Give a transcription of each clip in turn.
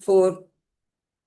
4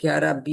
11B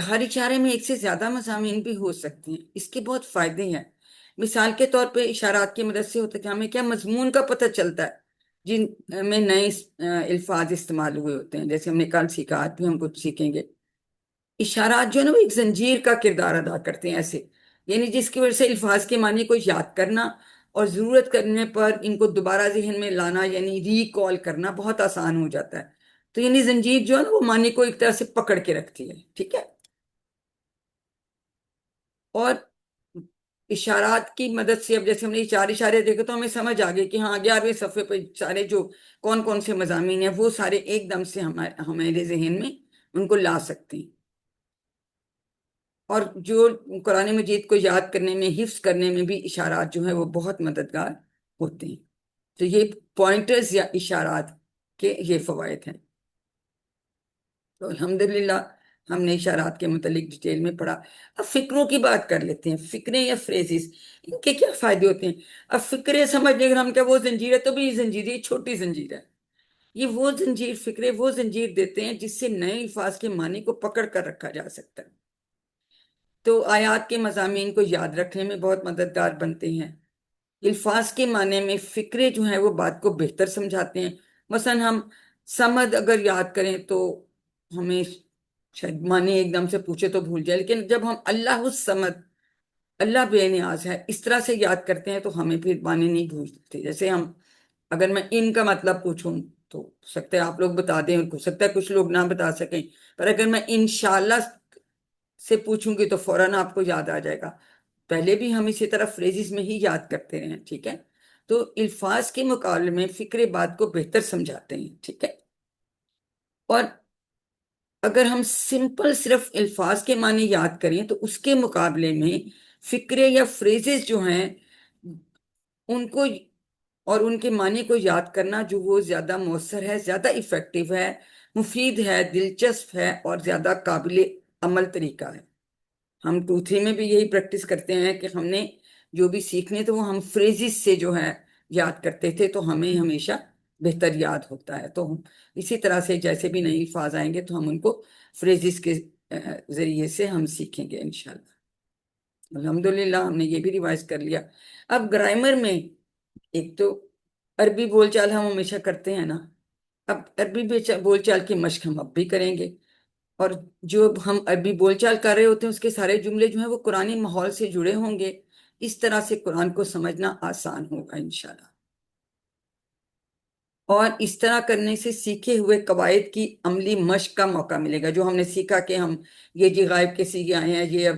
ہر اشارے میں ایک سے زیادہ مضامین بھی ہو سکتے ہیں، اس کے بہت فائدے ہیں۔ مثال کے طور پہ اشارات کی مدد سے ہوتا ہے کہ ہمیں کیا مضمون کا پتہ چلتا ہے جن میں نئے الفاظ استعمال ہوئے ہوتے ہیں، جیسے ہم نے کل سیکھا، آج بھی ہم کچھ سیکھیں گے۔ اشارات جو ہے نا وہ ایک زنجیر کا کردار ادا کرتے ہیں ایسے، یعنی جس کی وجہ سے الفاظ کے معنی کو یاد کرنا اور ضرورت کرنے پر ان کو دوبارہ ذہن میں لانا یعنی ریکال کرنا بہت آسان ہو جاتا ہے۔ تو یعنی زنجیر جو ہے نا وہ معنی کو ایک طرح سے پکڑ کے رکھتی ہے، ٹھیک ہے۔ اور اشارات کی مدد سے اب جیسے ہم نے چار اشارے دیکھے تو ہمیں سمجھ آ گئی کہ ہاں 11ویں صفحے پہ سارے جو کون کون سے مضامین ہیں وہ سارے ایک دم سے ہمارے ذہن میں ان کو لا سکتے ہیں۔ اور جو قرآن مجید کو یاد کرنے میں، حفظ کرنے میں بھی اشارات جو ہیں وہ بہت مددگار ہوتے ہیں۔ تو یہ پوائنٹرز یا اشارات کے یہ فوائد ہیں۔ تو الحمدللہ ہم نے اشارات کے متعلق ڈیٹیل میں پڑھا۔ اب فکروں کی بات کر لیتے ہیں، فکریں یا فریزز، ان کے کیا فائدے ہوتے ہیں؟ اب فکریں سمجھنے اگر ہم کیا وہ زنجیر ہے تو بھی یہ زنجیر، یہ چھوٹی زنجیر ہے، یہ وہ زنجیر، فکرے وہ زنجیر دیتے ہیں جس سے نئے الفاظ کے معنی کو پکڑ کر رکھا جا سکتا ہے۔ تو آیات کے مضامین کو یاد رکھنے میں بہت مددگار بنتے ہیں۔ الفاظ کے معنی میں فکرے جو ہیں وہ بات کو بہتر سمجھاتے ہیں۔ مثلا ہم سمد اگر یاد کریں تو ہمیں شاید معنی ایک دم سے پوچھے تو بھول جائے، لیکن جب ہم اللہ الصمد، اللہ بے نیاز ہے، اس طرح سے یاد کرتے ہیں تو ہمیں پھر معنی نہیں بھولتے۔ جیسے ہم اگر میں ان کا مطلب پوچھوں تو ہو سکتا ہے آپ لوگ بتا دیں، ہو سکتا ہے کچھ لوگ نہ بتا سکیں، پر اگر میں انشاءاللہ سے پوچھوں گی تو فوراً آپ کو یاد آ جائے گا۔ پہلے بھی ہم اسی طرح فریزز میں ہی یاد کرتے رہے ہیں، ٹھیک ہے۔ تو الفاظ کے مقابلے میں فکرے بات کو بہتر سمجھاتے ہیں، ٹھیک ہے۔ اور اگر ہم سمپل صرف الفاظ کے معنی یاد کریں تو اس کے مقابلے میں فکرے یا فریزز جو ہیں ان کو اور ان کے معنی کو یاد کرنا جو وہ زیادہ مؤثر ہے، زیادہ ایفیکٹو ہے، مفید ہے، دلچسپ ہے اور زیادہ قابل عمل طریقہ ہے۔ ہم 2-3 میں بھی یہی پریکٹس کرتے ہیں کہ ہم نے جو بھی سیکھنے تو وہ ہم فریزز سے جو ہے یاد کرتے تھے تو ہمیں ہمیشہ بہتر یاد ہوتا ہے۔ تو اسی طرح سے جیسے بھی نئے الفاظ آئیں گے تو ہم ان کو فریزز کے ذریعے سے ہم سیکھیں گے انشاءاللہ۔ الحمدللہ ہم نے یہ بھی ریوائز کر لیا۔ اب گرامر میں ایک تو عربی بول چال ہم ہمیشہ کرتے ہیں نا، اب عربی بول چال کی مشق ہم اب بھی کریں گے، اور جو ہم عربی بول چال کر رہے ہوتے ہیں اس کے سارے جملے جو ہیں وہ قرآنی ماحول سے جڑے ہوں گے، اس طرح سے قرآن کو سمجھنا آسان ہوگا انشاءاللہ۔ اور اس طرح کرنے سے سیکھے ہوئے قواعد کی عملی مشق کا موقع ملے گا۔ جو ہم نے سیکھا کہ ہم یہ جی غائب کے سیگے آئے ہیں، یہ اب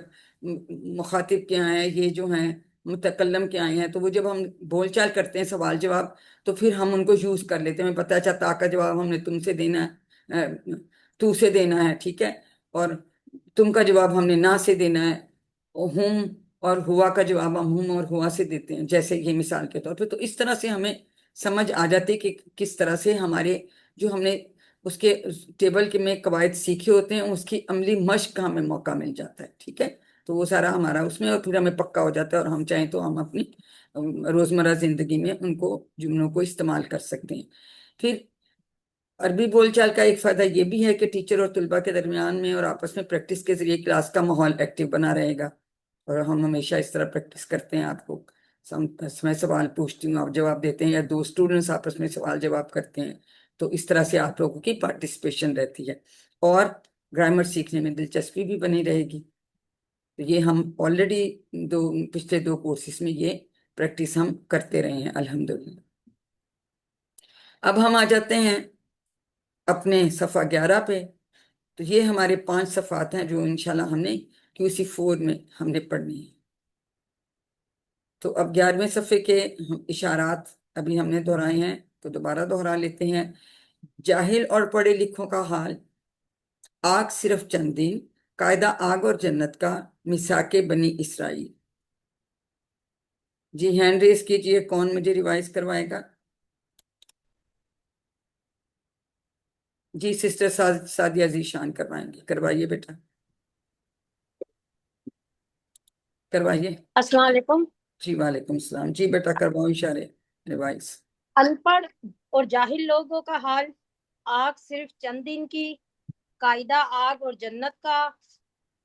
مخاطب کے آئے ہیں، یہ جو ہیں متکلم کے آئے ہیں، تو وہ جب ہم بول چال کرتے ہیں سوال جواب تو پھر ہم ان کو یوز کر لیتے ہیں، ہمیں پتہ اچھا تا کا جواب ہم نے تم سے دینا ہے، تو سے دینا ہے، ٹھیک ہے، اور تم کا جواب ہم نے نہ سے دینا ہے، ہم اور ہوا کا جواب ہم ہم اور ہوا سے دیتے ہیں، جیسے یہ مثال کے طور پہ۔ تو اس طرح سے ہمیں سمجھ آ جاتی کہ کس طرح سے ہمارے جو ہم نے اس کے ٹیبل کے میں قواعد سیکھے ہوتے ہیں اس کی عملی مشق کا ہمیں موقع مل جاتا ہے، ٹھیک ہے۔ تو وہ سارا ہمارا اس میں، اور پھر ہمیں پکا ہو جاتا ہے اور ہم چاہیں تو ہم اپنی روزمرہ زندگی میں ان کو جملوں کو استعمال کر سکتے ہیں۔ پھر عربی بول چال کا ایک فائدہ یہ بھی ہے کہ ٹیچر اور طلباء کے درمیان میں اور آپس میں پریکٹس کے ذریعے کلاس کا ماحول ایکٹیو بنا رہے گا، اور ہم ہمیشہ اس طرح پریکٹس کرتے ہیں۔ آپ کو میں سوال پوچھتی ہوں، آپ جواب دیتے ہیں، یا دو اسٹوڈنٹس آپس میں سوال جواب کرتے ہیں، تو اس طرح سے آپ لوگوں کی پارٹیسپیشن رہتی ہے اور گرامر سیکھنے میں دلچسپی بھی بنی رہے گی۔ تو یہ ہم آلریڈی پچھلے 2 کورسز میں یہ پریکٹس ہم کرتے رہے ہیں الحمدللہ۔ اب ہم آ جاتے ہیں اپنے صفحہ 11 پہ۔ تو یہ ہمارے 5 صفحات ہیں جو انشاءاللہ ہم نے QC4 میں ہم نے پڑھنی ہے۔ تو اب 11ویں صفحے کے اشارات ابھی ہم نے دہرائے ہیں تو دوبارہ دہرا لیتے ہیں۔ جاہل اور پڑھے لکھوں کا حال، آگ صرف چند دن، قاعدہ آگ اور جنت کا، میثاق بنی اسرائیل۔ جی ہینڈ ریز کیجئے، کون مجھے ریوائز کروائے گا؟ جی سسٹر سعدیہ ذیشان کروائیں گے، کروائیے بیٹا، کروائیے۔ السلام علیکم۔ جی وعلیکم السلام، جی بیٹا کرواؤ اشارے ریوائز۔ ان پڑھ اور جاہل لوگوں کا حال، آگ صرف چند دن کی، قاعدہ آگ اور جنت کا،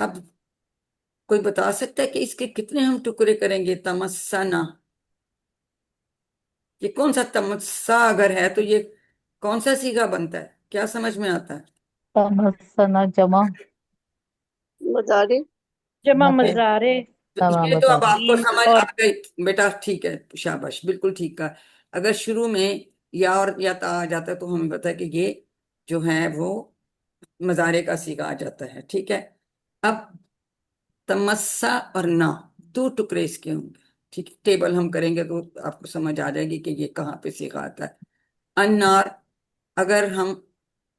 اب کوئی بتا سکتا ہے کہ اس کے کتنے ہم ٹکڑے کریں گے؟ تمسنا، یہ کون سا تمسا اگر ہے تو یہ کون سا سیگا بنتا ہے؟ کیا سمجھ میں آتا ہے؟ تمسنا جمع مدارے جمع متے مزارے تو تمام یہ تو اب بتا آپ کو جیم سمجھ اور آ گئی بیٹا، ٹھیک ہے، شاباش، بالکل ٹھیک کہا۔ اگر شروع میں یا اور یا تا آ جاتا ہے تو ہمیں پتا ہے کہ یہ جو ہے وہ مضارع کا صیغہ آ جاتا ہے، ٹھیک ہے۔ اب تمسا اور نا دو ٹکڑے اس کے ہوں گے، ٹھیک ہے، ٹیبل ہم کریں گے تو آپ کو سمجھ آ جائے گی کہ یہ کہاں پہ صیغہ آتا ہے۔ انار اگر ہم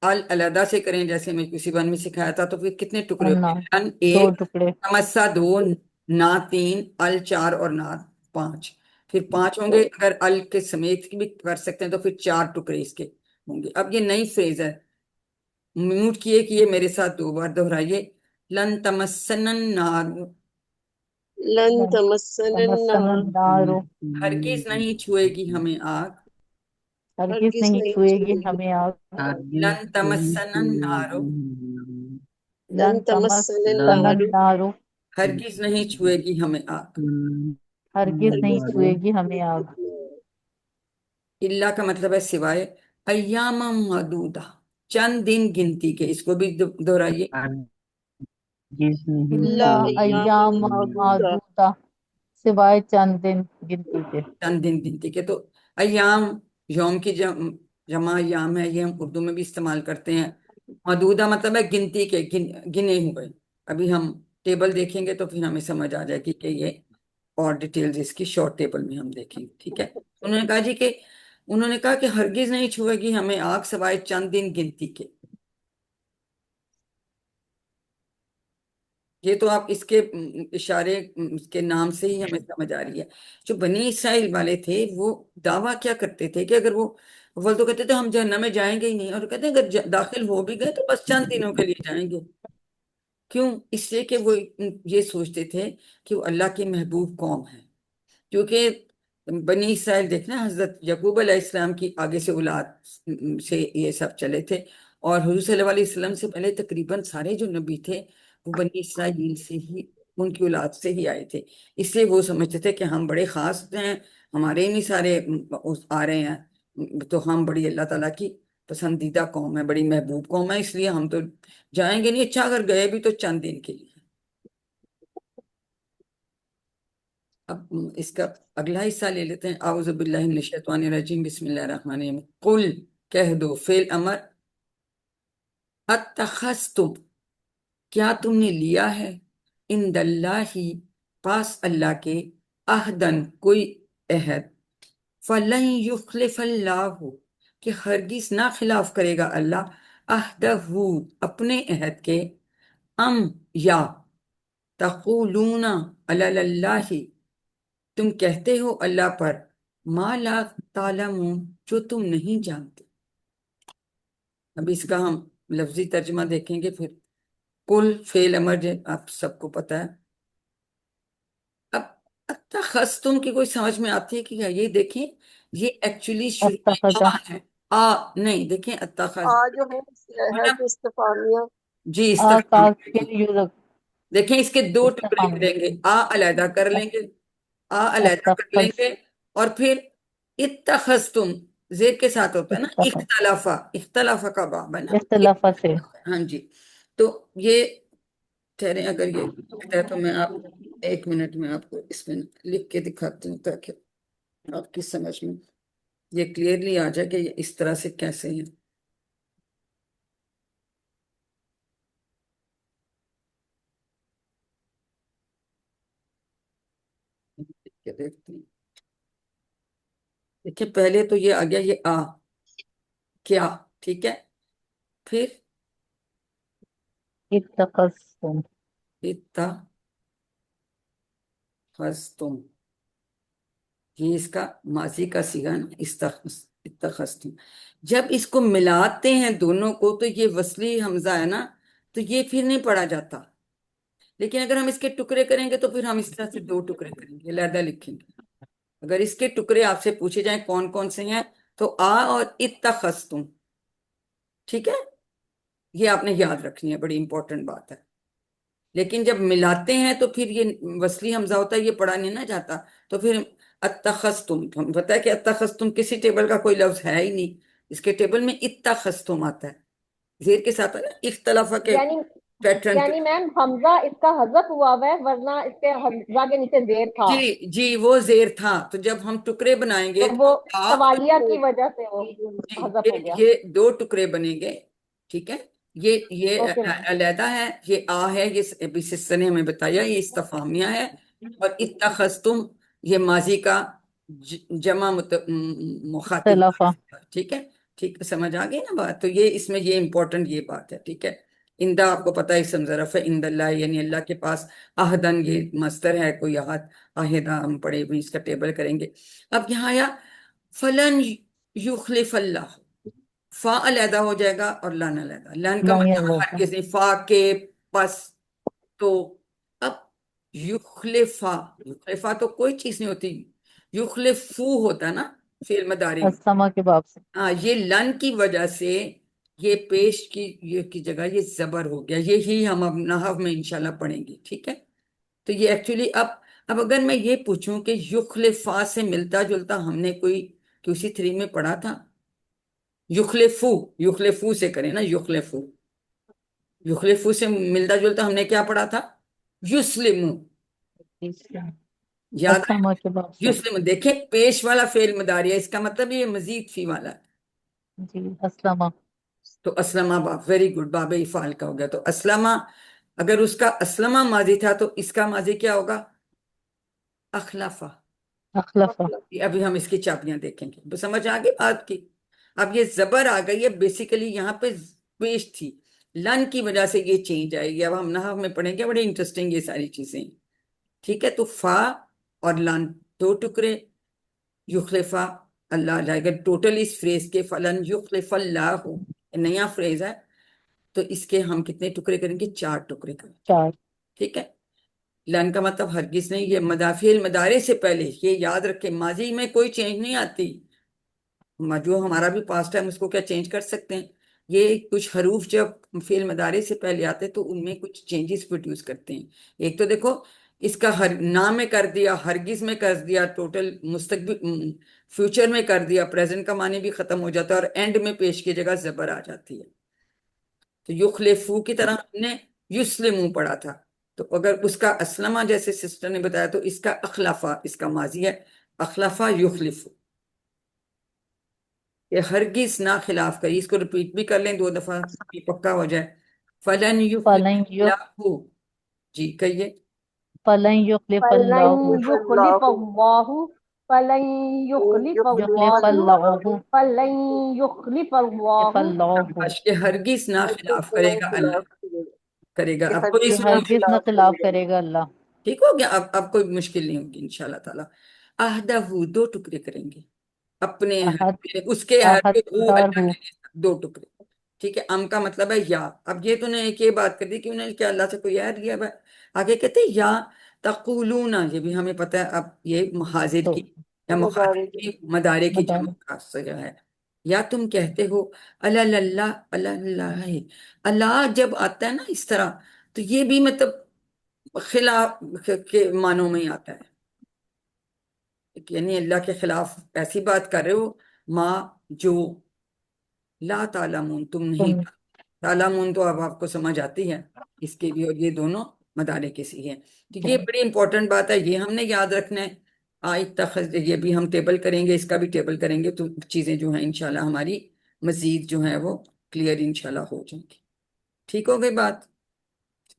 علیحدہ سے کریں جیسے میں کسی بن میں سکھایا تھا تو پھر کتنے ٹکڑے انا ہوتے ہیں؟ ان دو ایک، ٹکڑے تمسا دو، نا تین، ال چار اور نار پانچ، پھر پانچ ہوں گے۔ اگر ال کے سمیت بھی کر سکتے ہیں تو پھر چار ٹکڑے اس کے ہوں گے۔ اب یہ نئی فریز ہے، میوٹ کیے میرے ساتھ دو بار دہرائیے، لن تمسن النار، لن تمسن تمسنا النار النار ہرگز نہیں چھوئے گی ہمیں آگ، ہرگز ہرگز نہیں نہیں چھوئے گی چھوئے گی ہمیں آگ لن تمسن النار، لن لن تمسن تمسنا النار النار ہرگز نہیں چھوئے گی ہمیں آگ۔ ہرگز نہیں ہرگز چھوئے گی ہمیں آگ اللہ کا مطلب ہے سوائے، ایام معدودہ چند دن گنتی کے، اس کو بھی دہرائیے، الا اللہ ایام ایام معدودہ معدودہ سوائے چند دن گنتی کے چند دن گنتی کے۔ تو ایام یوم کی جمع ایام ہے، یہ ہم اردو میں بھی استعمال کرتے ہیں۔ معدودہ مطلب ہے گنتی کے، گنے ہوئے۔ ابھی ہم ٹیبل دیکھیں گے تو پھر ہمیں سمجھ آ جائے گی کہ یہ اور ڈیٹیلز اس کی شارٹ ٹیبل میں ہم دیکھیں گے، ٹھیک ہے۔ انہوں نے کہا جی کہ انہوں نے کہا کہ ہرگز نہیں چھوئے گی ہمیں آگ سوائے چند دن گنتی کے۔ یہ تو آپ اس کے اشارے اس کے نام سے ہی ہمیں سمجھ آ رہی ہے۔ جو بنی اسرائیل والے تھے وہ دعویٰ کیا کرتے تھے کہ اگر وہ اول تو کہتے تھے ہم جہنم میں جائیں گے ہی نہیں، اور کہتے ہیں اگر داخل ہو بھی گئے تو بس چند دنوں کے لیے جائیں گے۔ کیوں؟ اس لیے کہ وہ یہ سوچتے تھے کہ وہ اللہ کی محبوب قوم ہے، کیونکہ بنی اسرائیل دیکھنا حضرت یعقوب علیہ السلام کی آگے سے اولاد سے یہ سب چلے تھے، اور حضور صلی اللہ علیہ وسلم سے پہلے تقریباً سارے جو نبی تھے وہ بنی اسرائیل سے ہی، ان کی اولاد سے ہی آئے تھے۔ اس لیے وہ سمجھتے تھے کہ ہم بڑے خاص ہیں، ہمارے ہی نہیں سارے آ رہے ہیں تو ہم بڑی اللہ تعالیٰ کی پسندیدہ قوم ہے، بڑی محبوب قوم ہے، اس لیے ہم تو جائیں گے نہیں، اچھا اگر گئے بھی تو چند دن کے لیے۔ اب اس کا اگلا حصہ لے لیتے ہیں، اعوذ باللہ من الشیطان الرجیم، بسم اللہ الرحمن الرحیم۔ قل کہہ دو، فعل امر، اتخذتم کیا تم نے لیا ہے، عند اللہ پاس اللہ کے، عہدن کوئی عہد، فلن یخلف اللہ کہ ہرگز نہ خلاف کرے گا اللہ، عہدہ اپنے عہد کے، ام یا تقولون علی اللہ تم کہتے ہو اللہ پر، ما لا تعلمون جو تم نہیں جانتے۔ اب اس کا ہم لفظی ترجمہ دیکھیں گے پھر۔ کل فعل امر آپ سب کو پتا ہے۔ اب اتخذتم کی کوئی سمجھ میں آتی ہے کہ یہ دیکھیں، یہ ایکچولی شروع میں اتخذا آ ہے، آ نہیں، دیکھیں اتخذ آ جو ہے تو استفامیہ جی استفہام، آکاش کے یورک دیکھیں اس کے دو ٹکڑے استفام کریں گے، آ علیحدہ کر لیں گے، آ علیحدہ کر لیں اتخذ گے، اور پھر اتخذتم زیر کے ساتھ ہوتا ہے نا، اتخذ اختلافہ، اختلافہ کا باب ہے نا، اختلاف سے ہاں جی۔ تو یہ ٹھہریں، اگر یہ لکھتا ہے تو میں آپ ایک منٹ میں آپ کو اس میں لکھ کے دکھاتی ہوں تاکہ آپ کی سمجھ میں یہ کلیئرلی آ جائے کہ یہ اس طرح سے کیسے ہیں۔ یہ دیکھتے ہیں، دیکھیں پہلے تو یہ آ گیا یہ آ کیا، ٹھیک ہے، پھر اتخذتم اتخذتم، یہ اس کا ماضی کا صیغہ نا، اتخذتم۔ جب اس کو ملاتے ہیں دونوں کو تو یہ وصلی حمزہ ہے نا، تو یہ پھر نہیں پڑھا جاتا، لیکن اگر ہم اس کے ٹکڑے کریں گے تو پھر ہم اس طرح سے دو ٹکڑے کریں گے، علیحدہ لکھیں گے۔ اگر اس کے ٹکڑے آپ سے پوچھے جائیں کون کون سے ہیں تو آ اور اتخذتم، ٹھیک ہے، یہ آپ نے یاد رکھنی ہے، بڑی امپورٹنٹ بات ہے۔ لیکن جب ملاتے ہیں تو پھر یہ وصلی حمزہ ہوتا ہے، یہ پڑھا نہیں نہ جاتا، تو پھر اتخذتم، ہم پتہ ہے کہ اتخذتم کسی ٹیبل کا کوئی لفظ ہے ہی نہیں، اس کے ٹیبل میں اتخذتم آتا ہے، زیر کے ساتھ ہے نا، اختلاف کے یعنی پیٹرن پہ۔ یعنی میم حمزہ اس کا حذف ہوا ہوا ہے، ورنہ اس کے حمزہ کے نیچے زیر تھا، جی جی وہ زیر تھا، تو جب ہم ٹکڑے بنائیں تو گے وہ تو آ، سوالیہ کی وجہ سے وہ جی حذف ہو گیا۔ یہ دو ٹکڑے بنیں گے، ٹھیک ہے، یہ اوکے میم۔ علیحدہ ہے، یہ آ ہے، یہ ابھی سسٹر نے ہمیں بتایا یہ استفہامیہ ہے، اور اتخذتم یہ ماضی کا جمع مخاطب، اختلافا. ٹھیک ہے، ٹھیک سمجھ آ گئی نا بات، تو یہ اس میں یہ امپورٹنٹ یہ بات ہے، ٹھیک ہے۔ اندہ آپ کو پتہ ہے اسم ظرف ہے، اند اللہ یعنی اللہ کے پاس، احدن یہ مصدر ہے، کوئی عہد، آہدہ ہم پڑھے بھی اس کا ٹیبل کریں گے۔ اب یہاں آیا فلن یخلف اللہ، فا علیحدہ ہو جائے گا اور لن علیحدہ، لن کا نہیں مطلب اللہ. ہرگز نہیں، فا کے پس، تو اب یخلفا، یخلفا تو کوئی چیز نہیں ہوتی، یخلفو ہوتا نا فعل مضارع میں، السما کے باب سے. ہاں یہ لن کی وجہ سے یہ پیش کی جگہ یہ زبر ہو گیا، یہی ہم اب نحو میں انشاءاللہ پڑھیں گے، ٹھیک ہے۔ تو یہ ایکچولی اب اگر میں یہ پوچھوں کہ یخلفا سے ملتا جلتا ہم نے کوئی QC3 میں پڑھا تھا، یخلفو، یخلفو سے کریں نا، یخلفو، یخلفو سے ملتا جلتا ہم نے کیا پڑھا تھا؟ یسلمو، یاد ہے؟ السما کے باب سے. یسلم، دیکھیں پیش والا فعل مضارع ہے، اس کا مطلب یہ مزید فی والا ہے، جی اسلما. تو اسلمہ باب، ویری گڈ، باب افعال کا ہو گیا، تو اسلمہ اگر اس کا اسلمہ ماضی تھا تو اس کا ماضی کیا ہوگا؟ اخلفہ۔ اخلفا. ابھی ہم اس کی چابیاں دیکھیں گے، سمجھ آ گئی بات کی؟ اب یہ زبر آ گئی ہے، بیسیکلی یہاں پہ پیش تھی، لن کی وجہ سے یہ چینج آئے گی، اب ہم نحو میں پڑھیں گے، بڑی انٹرسٹنگ یہ ساری چیزیں، ٹھیک ہے۔ تو فا اور لن دو ٹکڑے، یخلفا اللہ جائے گا، ٹوٹل اس فریز کے فلن یخلف اللہ، نیا فریز ہے، تو اس کے ہم کتنے ٹکڑے کریں گے؟ 4 ٹکڑے کریں گے، 4. ٹھیک ہے۔ لن کا مطلب ہرگز نہیں، یہ مدافعل مدارے سے پہلے، یہ یاد رکھیں ماضی میں کوئی چینج نہیں آتی، جو ہمارا بھی پاسٹ ہے ہم اس کو کیا چینج کر سکتے ہیں؟ یہ کچھ حروف جب فعل مضارع سے پہلے آتے تو ان میں کچھ چینجز پروڈیوس کرتے ہیں، ایک تو دیکھو اس کا نام میں کر دیا، ہرگز میں کر دیا، ٹوٹل مستقبل فیوچر میں کر دیا، پریزنٹ کا معنی بھی ختم ہو جاتا ہے، اور اینڈ میں پیش کی جگہ زبر آ جاتی ہے، تو یخلفو کی طرح ہم نے یسلمو پڑھا تھا، تو اگر اس کا اسلمہ جیسے سسٹر نے بتایا تو اس کا اخلفا، اس کا ماضی ہے اخلفا یخلفو، کہ ہرگز نہ خلاف کری، اس کو ریپیٹ بھی کر لیں 2 دفعہ یہ پکا ہو جائے، فلن فلن یخلف یخ اللہ، جی کہیے، فلن یخلف فلن اللہ. یخلف اللہ، فلن یخلف یخلف اللہ، اللہ. فلن یخلف یخلف اللہ، اللہ. کہ ہرگز نہ خلاف کرے گا اللہ، کرے گا، اب کوئی کہ اس میں ہرگز نہ خلاف کرے گا اللہ. ٹھیک ہو گیا، اب کوئی مشکل نہیں ہوگی انشاءاللہ تعالیٰ۔ عہدہ 2 ٹکڑے کریں گے، اپنے عہد احد پہ، اس کے عہد احد پہ، وہ دار اللہ ہو. کے لیے 2 ٹکڑے، ٹھیک ہے۔ ام کا مطلب ہے یا، اب یہ تو نے ایک یہ بات کر دی کہ انہیں کیا اللہ سے کوئی عہد لیا ہے، آگے کہتے ہیں یا تقولون، یہ بھی ہمیں پتہ ہے، اب یہ حاضر تو کی یا مخاطب کی مدارے کی جمع مدار. کا جو ہے، یا تم کہتے ہو اللہ اللہ اللہ اللہ ہے، اللہ جب آتا ہے نا اس طرح، تو یہ بھی مطلب خلاف کے معنوں میں ہی آتا ہے، یعنی اللہ کے خلاف ایسی بات کر رہے ہو، ماں جو لا تعلمون تم نہیں، تم. تعلمون تو اب آپ کو سمجھ آتی ہے، اس کے بھی، اور یہ دونوں مدارے کسی ہیں، تو یہ بڑی امپورٹنٹ بات ہے، یہ ہم نے یاد رکھنا ہے۔ اتخذ، یہ بھی ہم ٹیبل کریں گے، اس کا بھی ٹیبل کریں گے، تو چیزیں جو ہیں انشاءاللہ ہماری مزید جو ہیں وہ کلیئر انشاءاللہ ہو جائیں گی، ٹھیک ہو گئی بات؟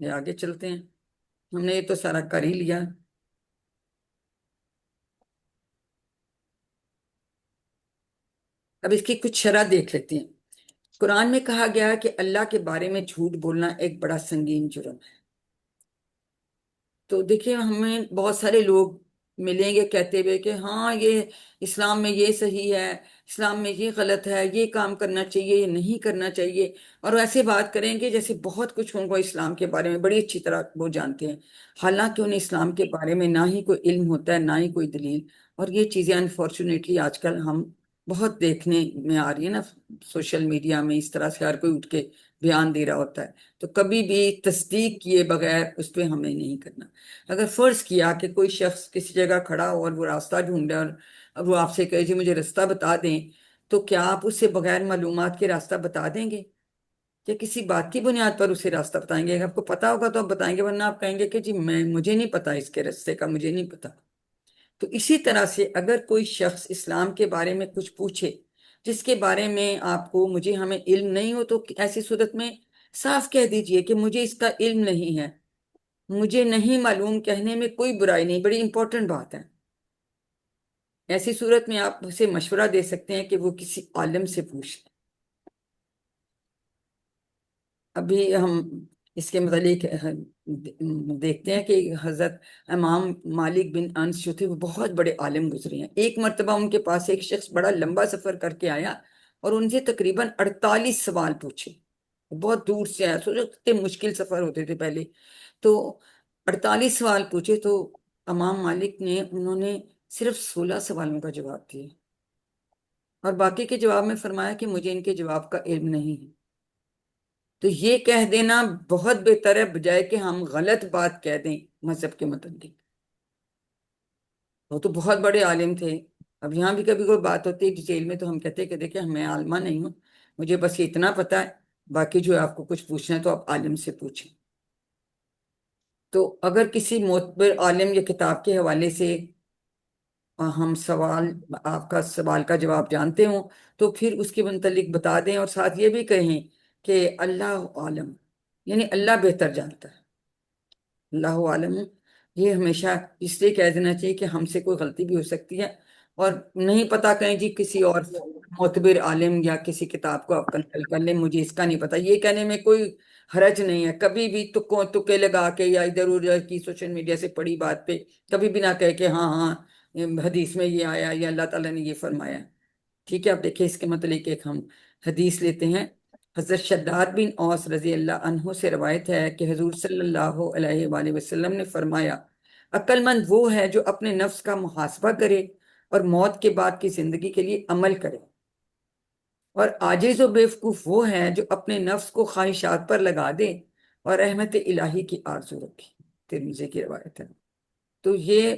یہ آگے چلتے ہیں، ہم نے یہ تو سارا کر ہی لیا، اب اس کی کچھ شرح دیکھ لیتے ہیں۔ قرآن میں کہا گیا کہ اللہ کے بارے میں جھوٹ بولنا ایک بڑا سنگین جرم ہے، تو دیکھیں ہمیں بہت سارے لوگ ملیں گے کہتے ہوئے کہ ہاں یہ اسلام میں یہ صحیح ہے، اسلام میں یہ غلط ہے، یہ کام کرنا چاہیے، یہ نہیں کرنا چاہیے، اور ایسے بات کریں گے جیسے بہت کچھ ان کو اسلام کے بارے میں بڑی اچھی طرح وہ جانتے ہیں، حالانکہ انہیں اسلام کے بارے میں نہ ہی کوئی علم ہوتا ہے، نہ ہی کوئی دلیل، اور یہ چیزیں انفارچونیٹلی آج کل ہم بہت دیکھنے میں آ رہی ہے نا سوشل میڈیا میں، اس طرح سے ہر کوئی اٹھ کے بیان دے رہا ہوتا ہے، تو کبھی بھی تصدیق کیے بغیر اس پہ ہمیں نہیں کرنا۔ اگر فرض کیا کہ کوئی شخص کسی جگہ کھڑا ہو اور وہ راستہ ڈھونڈے اور وہ آپ سے کہے جی مجھے راستہ بتا دیں، تو کیا آپ اسے بغیر معلومات کے راستہ بتا دیں گے؟ یا کسی بات کی بنیاد پر اسے راستہ بتائیں گے؟ اگر آپ کو پتا ہوگا تو آپ بتائیں گے، ورنہ آپ کہیں گے کہ جی مجھے نہیں پتا، اس کے راستے کا مجھے نہیں پتا۔ تو اسی طرح سے اگر کوئی شخص اسلام کے بارے میں کچھ پوچھے جس کے بارے میں آپ کو ہمیں علم نہیں ہو، تو ایسی صورت میں صاف کہہ دیجئے کہ مجھے اس کا علم نہیں ہے، مجھے نہیں معلوم، کہنے میں کوئی برائی نہیں، بڑی امپورٹنٹ بات ہے۔ ایسی صورت میں آپ اسے مشورہ دے سکتے ہیں کہ وہ کسی عالم سے پوچھ لیں۔ ابھی ہم اس کے متعلق دیکھتے ہیں کہ حضرت امام مالک بن انس جو تھے وہ بہت بڑے عالم گزرے ہیں۔ ایک مرتبہ ان کے پاس ایک شخص بڑا لمبا سفر کر کے آیا اور ان سے تقریباً 48 سوال پوچھے، بہت دور سے آیا، سوچو کتنے مشکل سفر ہوتے تھے پہلے، تو 48 سوال پوچھے، تو امام مالک نے انہوں نے صرف 16 سوالوں کا جواب دیا، اور باقی کے جواب میں فرمایا کہ مجھے ان کے جواب کا علم نہیں ہے۔ تو یہ کہہ دینا بہت بہتر ہے بجائے کہ ہم غلط بات کہہ دیں مذہب کے متعلق۔ وہ تو بہت بڑے عالم تھے۔ اب یہاں بھی کبھی کوئی بات ہوتی ہے ڈیٹیل میں تو ہم کہتے ہیں کہ دیکھیں میں عالمہ نہیں ہوں، مجھے بس یہ اتنا پتا ہے، باقی جو آپ کو کچھ پوچھنا ہے تو آپ عالم سے پوچھیں۔ تو اگر کسی معتبر عالم یا کتاب کے حوالے سے ہم آپ کا سوال کا جواب جانتے ہوں تو پھر اس کے متعلق بتا دیں، اور ساتھ یہ بھی کہیں کہ اللہ عالم، یعنی اللہ بہتر جانتا ہے، اللہ عالم۔ یہ ہمیشہ اس لیے کہہ دینا چاہیے کہ ہم سے کوئی غلطی بھی ہو سکتی ہے، اور نہیں پتا کہیں جی کسی اور معتبر عالم یا کسی کتاب کو آپ کنسلٹ کر لیں، مجھے اس کا نہیں پتا، یہ کہنے میں کوئی حرج نہیں ہے۔ کبھی بھی تکے لگا کے یا ادھر ادھر کی سوشل میڈیا سے پڑی بات پہ کبھی بھی نہ کہے کہ ہاں ہاں حدیث میں یہ آیا یا اللہ تعالیٰ نے یہ فرمایا۔ ٹھیک ہے، آپ دیکھیں اس کے متعلق ایک ہم حدیث لیتے ہیں۔ حضرت شداد بن اوس رضی اللہ عنہ سے روایت ہے کہ حضور صلی اللہ علیہ وآلہ وسلم نے فرمایا، عقل مند وہ ہے جو اپنے نفس کا محاسبہ کرے اور موت کے بعد کی زندگی کے لیے عمل کرے، اور عاجز و بیوقوف وہ ہے جو اپنے نفس کو خواہشات پر لگا دے اور رحمت الہی کی آرزو رکھے۔ ترمذی کی روایت ہے۔ تو یہ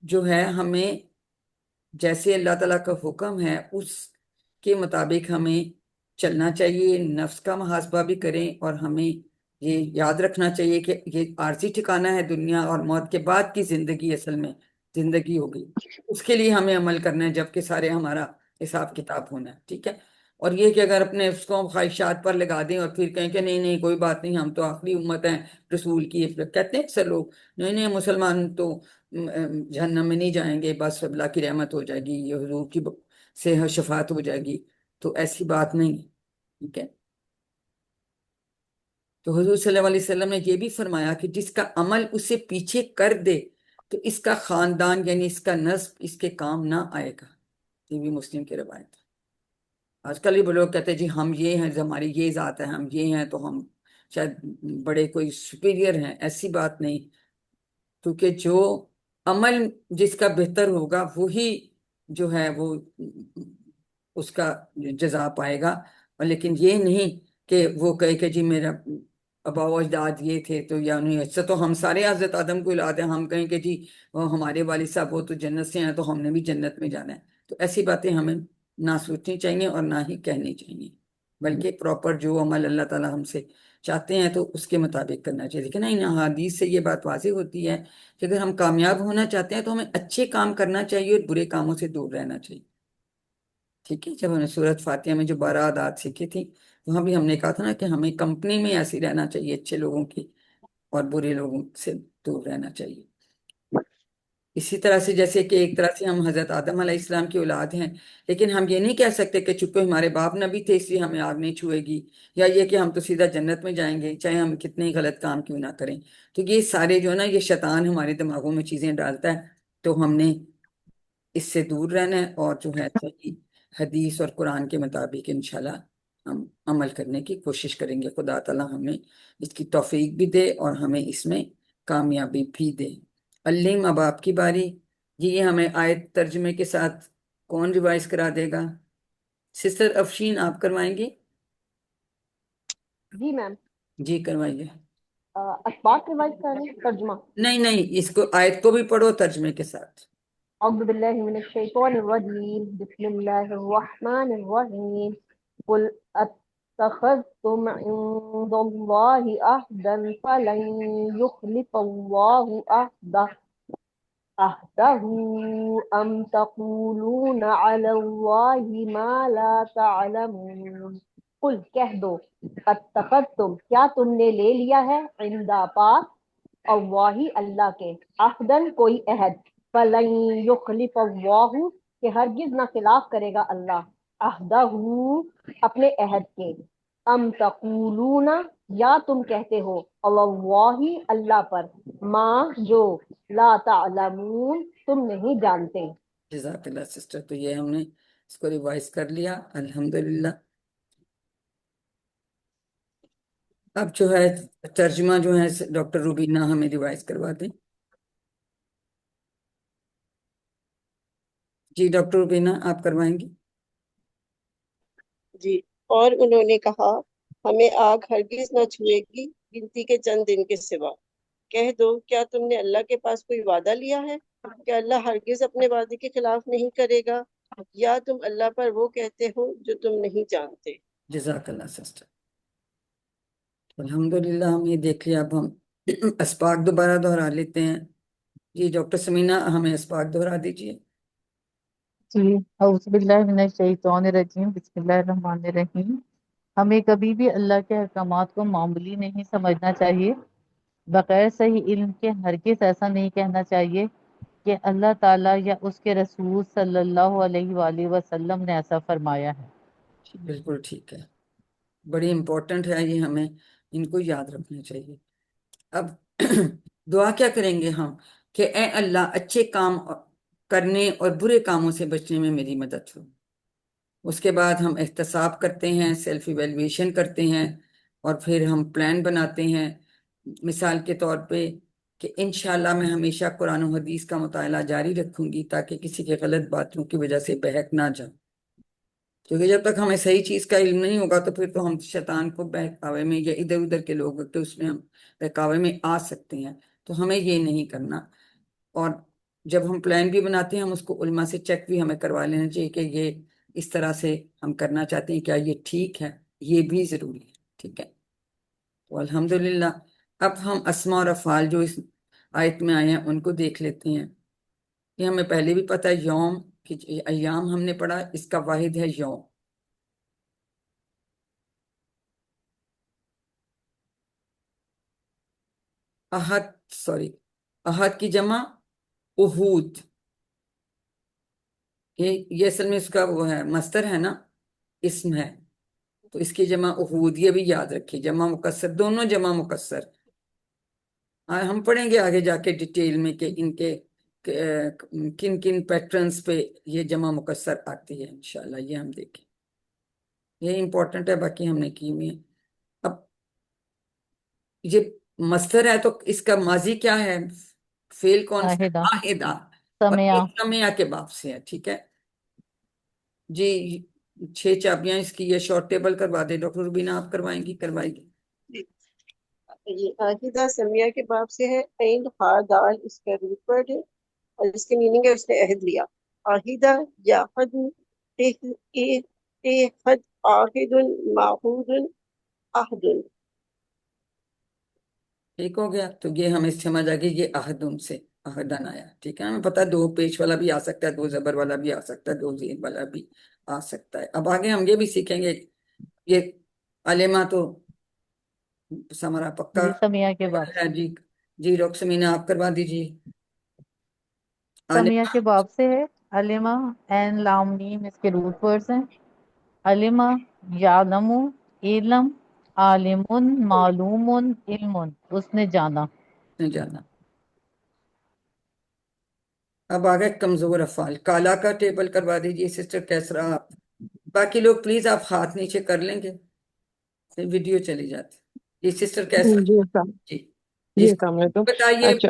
جو ہے ہمیں جیسے اللہ تعالیٰ کا حکم ہے اس کے مطابق ہمیں چلنا چاہیے، نفس کا محاسبہ بھی کریں، اور ہمیں یہ یاد رکھنا چاہیے کہ یہ عارضی ٹھکانہ ہے دنیا، اور موت کے بعد کی زندگی اصل میں زندگی ہوگی، اس کے لیے ہمیں عمل کرنا ہے جبکہ سارے ہمارا حساب کتاب ہونا ہے۔ ٹھیک ہے، اور یہ کہ اگر اپنے اس کو خواہشات پر لگا دیں اور پھر کہیں کہ نہیں نہیں کوئی بات نہیں، ہم تو آخری امت ہیں رسول کی، کہتے ہیں اکثر لوگ نہیں نہیں مسلمان تو جہنم میں نہیں جائیں گے، بس اللہ کی رحمت ہو جائے گی، یہ حضور کی سے شفاعت ہو جائے گی، تو ایسی بات نہیں ہے۔ ٹھیک ہے، تو حضور صلی اللہ علیہ وسلم نے یہ بھی فرمایا کہ جس کا عمل اسے پیچھے کر دے تو اس کا خاندان یعنی اس کا نسب اس کے کام نہ آئے گا۔ یہ بھی مسلم کی روایت ہے۔ آج کل یہ لوگ کہتے ہیں جی ہم یہ ہیں، ہماری یہ ذات ہے، ہم یہ ہیں تو ہم شاید بڑے کوئی سپیریئر ہیں، ایسی بات نہیں، کیونکہ جو عمل جس کا بہتر ہوگا وہی جو ہے وہ اس کا جزا پائے گا، اور لیکن یہ نہیں کہ وہ کہے کہ جی میرا آبا و اجداد یہ تھے تو یا نہیں، ایسا تو ہم سارے حضرت آدم کو اولاد ہیں، ہم کہیں کہ جی ہمارے والد صاحب وہ تو جنت سے ہیں تو ہم نے بھی جنت میں جانا ہے۔ تو ایسی باتیں ہمیں نہ سوچنی چاہیے اور نہ ہی کہنی چاہیے، بلکہ پراپر جو عمل اللہ تعالیٰ ہم سے چاہتے ہیں تو اس کے مطابق کرنا چاہیے۔ لیکن ان احادیث سے یہ بات واضح ہوتی ہے کہ اگر ہم کامیاب ہونا چاہتے ہیں تو ہمیں اچھے کام کرنا چاہیے اور برے کاموں سے دور رہنا چاہیے۔ ٹھیک ہے، جب ہم نے سورۃ فاتحہ میں جو 12 عادات سیکھی تھی وہاں بھی ہم نے کہا تھا نا کہ ہمیں کمپنی میں ایسی رہنا چاہیے اچھے لوگوں کی، اور برے لوگوں سے دور رہنا چاہیے۔ اسی طرح سے جیسے کہ ایک طرح سے ہم حضرت آدم علیہ السلام کی اولاد ہیں، لیکن ہم یہ نہیں کہہ سکتے کہ چونکہ ہمارے باپ نبی تھے اس لیے ہمیں آگ نہیں چھوئے گی، یا یہ کہ ہم تو سیدھا جنت میں جائیں گے چاہے ہم کتنے ہی غلط کام کیوں نہ کریں۔ تو یہ سارے جو ہے نا یہ شیطان ہمارے دماغوں میں چیزیں ڈالتا ہے، تو ہم نے اس سے دور رہنا ہے، اور جو ہے صحیح حدیث اور قرآن کے مطابق انشاءاللہ ہم عمل کرنے کی کوشش کریں گے۔ خدا تعالیٰ ہمیں اس کی توفیق بھی دے اور ہمیں اس میں کامیابی بھی دے۔ علم اب آپ کی باری، یہ ہمیں آیت ترجمے کے ساتھ کون ریوائز کرا دے گا؟ سسٹر افشین آپ کروائیں گی؟ جی میم. جی کروائیے. اسباق ریوائز کریں ترجمہ. نہیں اس کو آیت کو بھی پڑھو ترجمے کے ساتھ. اعوذ باللہ من الشیطان الرجیم بسم اللہ الرحمن الرحیم قل اتخذتم عند اللہ عہدا فلن یخلف اللہ عہدہ ام تقولون علی اللہ ما لا تعلمون. قل کہہ دو اتخذتم کیا تم نے لے لیا ہے عند پاس اللہ اللہ کے عہدن کوئی عہد فلن یخلف اللہ کہ ہرگز نہ خلاف کرے گا اللہ عہدہ اپنے عہد کے. ام تقولون یا تم کہتے ہو اللہ اللہ پر ما جو لا تعلمون تم نہیں جانتے. جزاک اللہ سسٹر. تو یہ ہم نے اس کو ریوائز کر لیا الحمدللہ. اب جو ہے ترجمہ جو ہے ڈاکٹر روبینہ ہمیں ریوائز کروا دیں. جی ڈاکٹر روبینہ آپ کروائیں گی؟ جی. اور انہوں نے کہا ہمیں آگ ہرگز نہ چھوئے گی گنتی کے چند دن کے سوا. کہہ دو کیا تم نے اللہ کے پاس کوئی وعدہ لیا ہے کہ اللہ ہرگز اپنے وعدے کے خلاف نہیں کرے گا، یا تم اللہ پر وہ کہتے ہو جو تم نہیں جانتے. جزاک اللہ سسٹر. الحمدللہ ہم یہ دیکھ لیا. اب ہم اسباق دوبارہ دہرا لیتے ہیں. جی ڈاکٹر سمینہ ہمیں اسباق دہرا دیجیے. جی اعوذ باللہ من الشیطان الرجیم بسم اللہ الرحمن الرحیم. ہمیں کبھی بھی اللہ کے احکامات کو معمولی نہیں سمجھنا چاہیے. بغیر صحیح علم کے ہرگز ایسا نہیں کہنا چاہیے کہ اللہ تعالیٰ یا اس کے رسول صلی اللہ علیہ وآلہ وسلم نے ایسا فرمایا ہے. بالکل ٹھیک ہے. بڑی امپورٹنٹ ہے یہ، ہمیں ان کو یاد رکھنا چاہیے. اب دعا کیا کریں گے ہم کہ اے اللہ اچھے کام کرنے اور برے کاموں سے بچنے میں میری مدد ہو. اس کے بعد ہم احتساب کرتے ہیں، سیلف ایویلویشن کرتے ہیں، اور پھر ہم پلان بناتے ہیں. مثال کے طور پہ کہ انشاءاللہ میں ہمیشہ قرآن و حدیث کا مطالعہ جاری رکھوں گی تاکہ کسی کے غلط باتوں کی وجہ سے بہک نہ جاؤں. کیونکہ جب تک ہمیں صحیح چیز کا علم نہیں ہوگا تو پھر تو ہم شیطان کو بہکاوے میں یا ادھر ادھر کے لوگ تو اس میں ہم بہکاوے میں آ سکتے ہیں. تو ہمیں یہ نہیں کرنا. اور جب ہم پلان بھی بناتے ہیں ہم اس کو علماء سے چیک بھی ہمیں کروا لینا چاہیے کہ یہ اس طرح سے ہم کرنا چاہتے ہیں، کیا یہ ٹھیک ہے. یہ بھی ضروری ہے. ٹھیک ہے. تو الحمدللہ اب ہم اسماء اور افعال جو اس آیت میں آئے ہیں ان کو دیکھ لیتے ہیں. یہ ہمیں پہلے بھی پتہ ہے. یوم کہ ایام ہم نے پڑھا، اس کا واحد ہے یوم. احد کی جمع احود. یہ اصل میں اس کا وہ ہے مصدر ہے نا، اسم ہے. تو اس کی جمع احود، یہ بھی یاد رکھیے. جمع مکسر، دونوں جمع مکسر. ہم پڑھیں گے آگے جا کے ڈیٹیل میں کہ ان کے کن کن پیٹرنز پہ یہ جمع مکسر آتی ہے. انشاءاللہ یہ ہم دیکھیں. یہ امپورٹنٹ ہے، باقی ہم نے کی ہوئی ہے. اب یہ مصدر ہے تو اس کا ماضی کیا ہے؟ فعل کون سا؟ آہدہ آہدہ. اور سمیا. یہ سمیا کے باب سے ہے. ٹھیک ہے جی. 6 چابیاں اس کی. یہ شارٹ ٹیبل کروا دے ڈاکٹر روبینہ، آپ کروائیں گی؟ کروائیں گی. یہ عاہدہ سمیہ کے باب سے ہے. عین ہا دال اس کا روٹ ورڈ ہے اور اس کے میننگ ہے اس نے عہد لیا. عاہدہ یا حد حد عاہد معہود عہد. ٹھیک ہو گیا. تو یہ ہمیں سمجھ آ گئی، یہ عہدن سے عہدن آیا. ٹھیک ہے. ہمیں پتہ ہے 2 پیش والا بھی آ سکتا ہے، 2 زبر والا بھی آ سکتا ہے، 2 زیر والا بھی آ سکتا ہے. اب آگے ہم یہ بھی سیکھیں گے. یہ علمہ تو ہمارا پکا جی سمیا کے باب ہے. سے. جی جی ڈاکٹر سمینہ آپ کروا دیجیے. سمیا علمہ کے باب سے ہے. علمہ این لام میم اس کے روٹ ورڈز ہیں. علمہ یعلم علم، عالم معلوم علم، اس نے جانا. نے جانا. اب آگے کمزور افعال. کالا کا ٹیبل کروا دیجیے سسٹر کیسرا. آپ باقی لوگ پلیز آپ ہاتھ نیچے کر لیں گے، پھر ویڈیو چلی جاتی. یہ سسٹر کیسرا. جی السلام جی جی اس کو السلام علیکم. بتائیے اچھا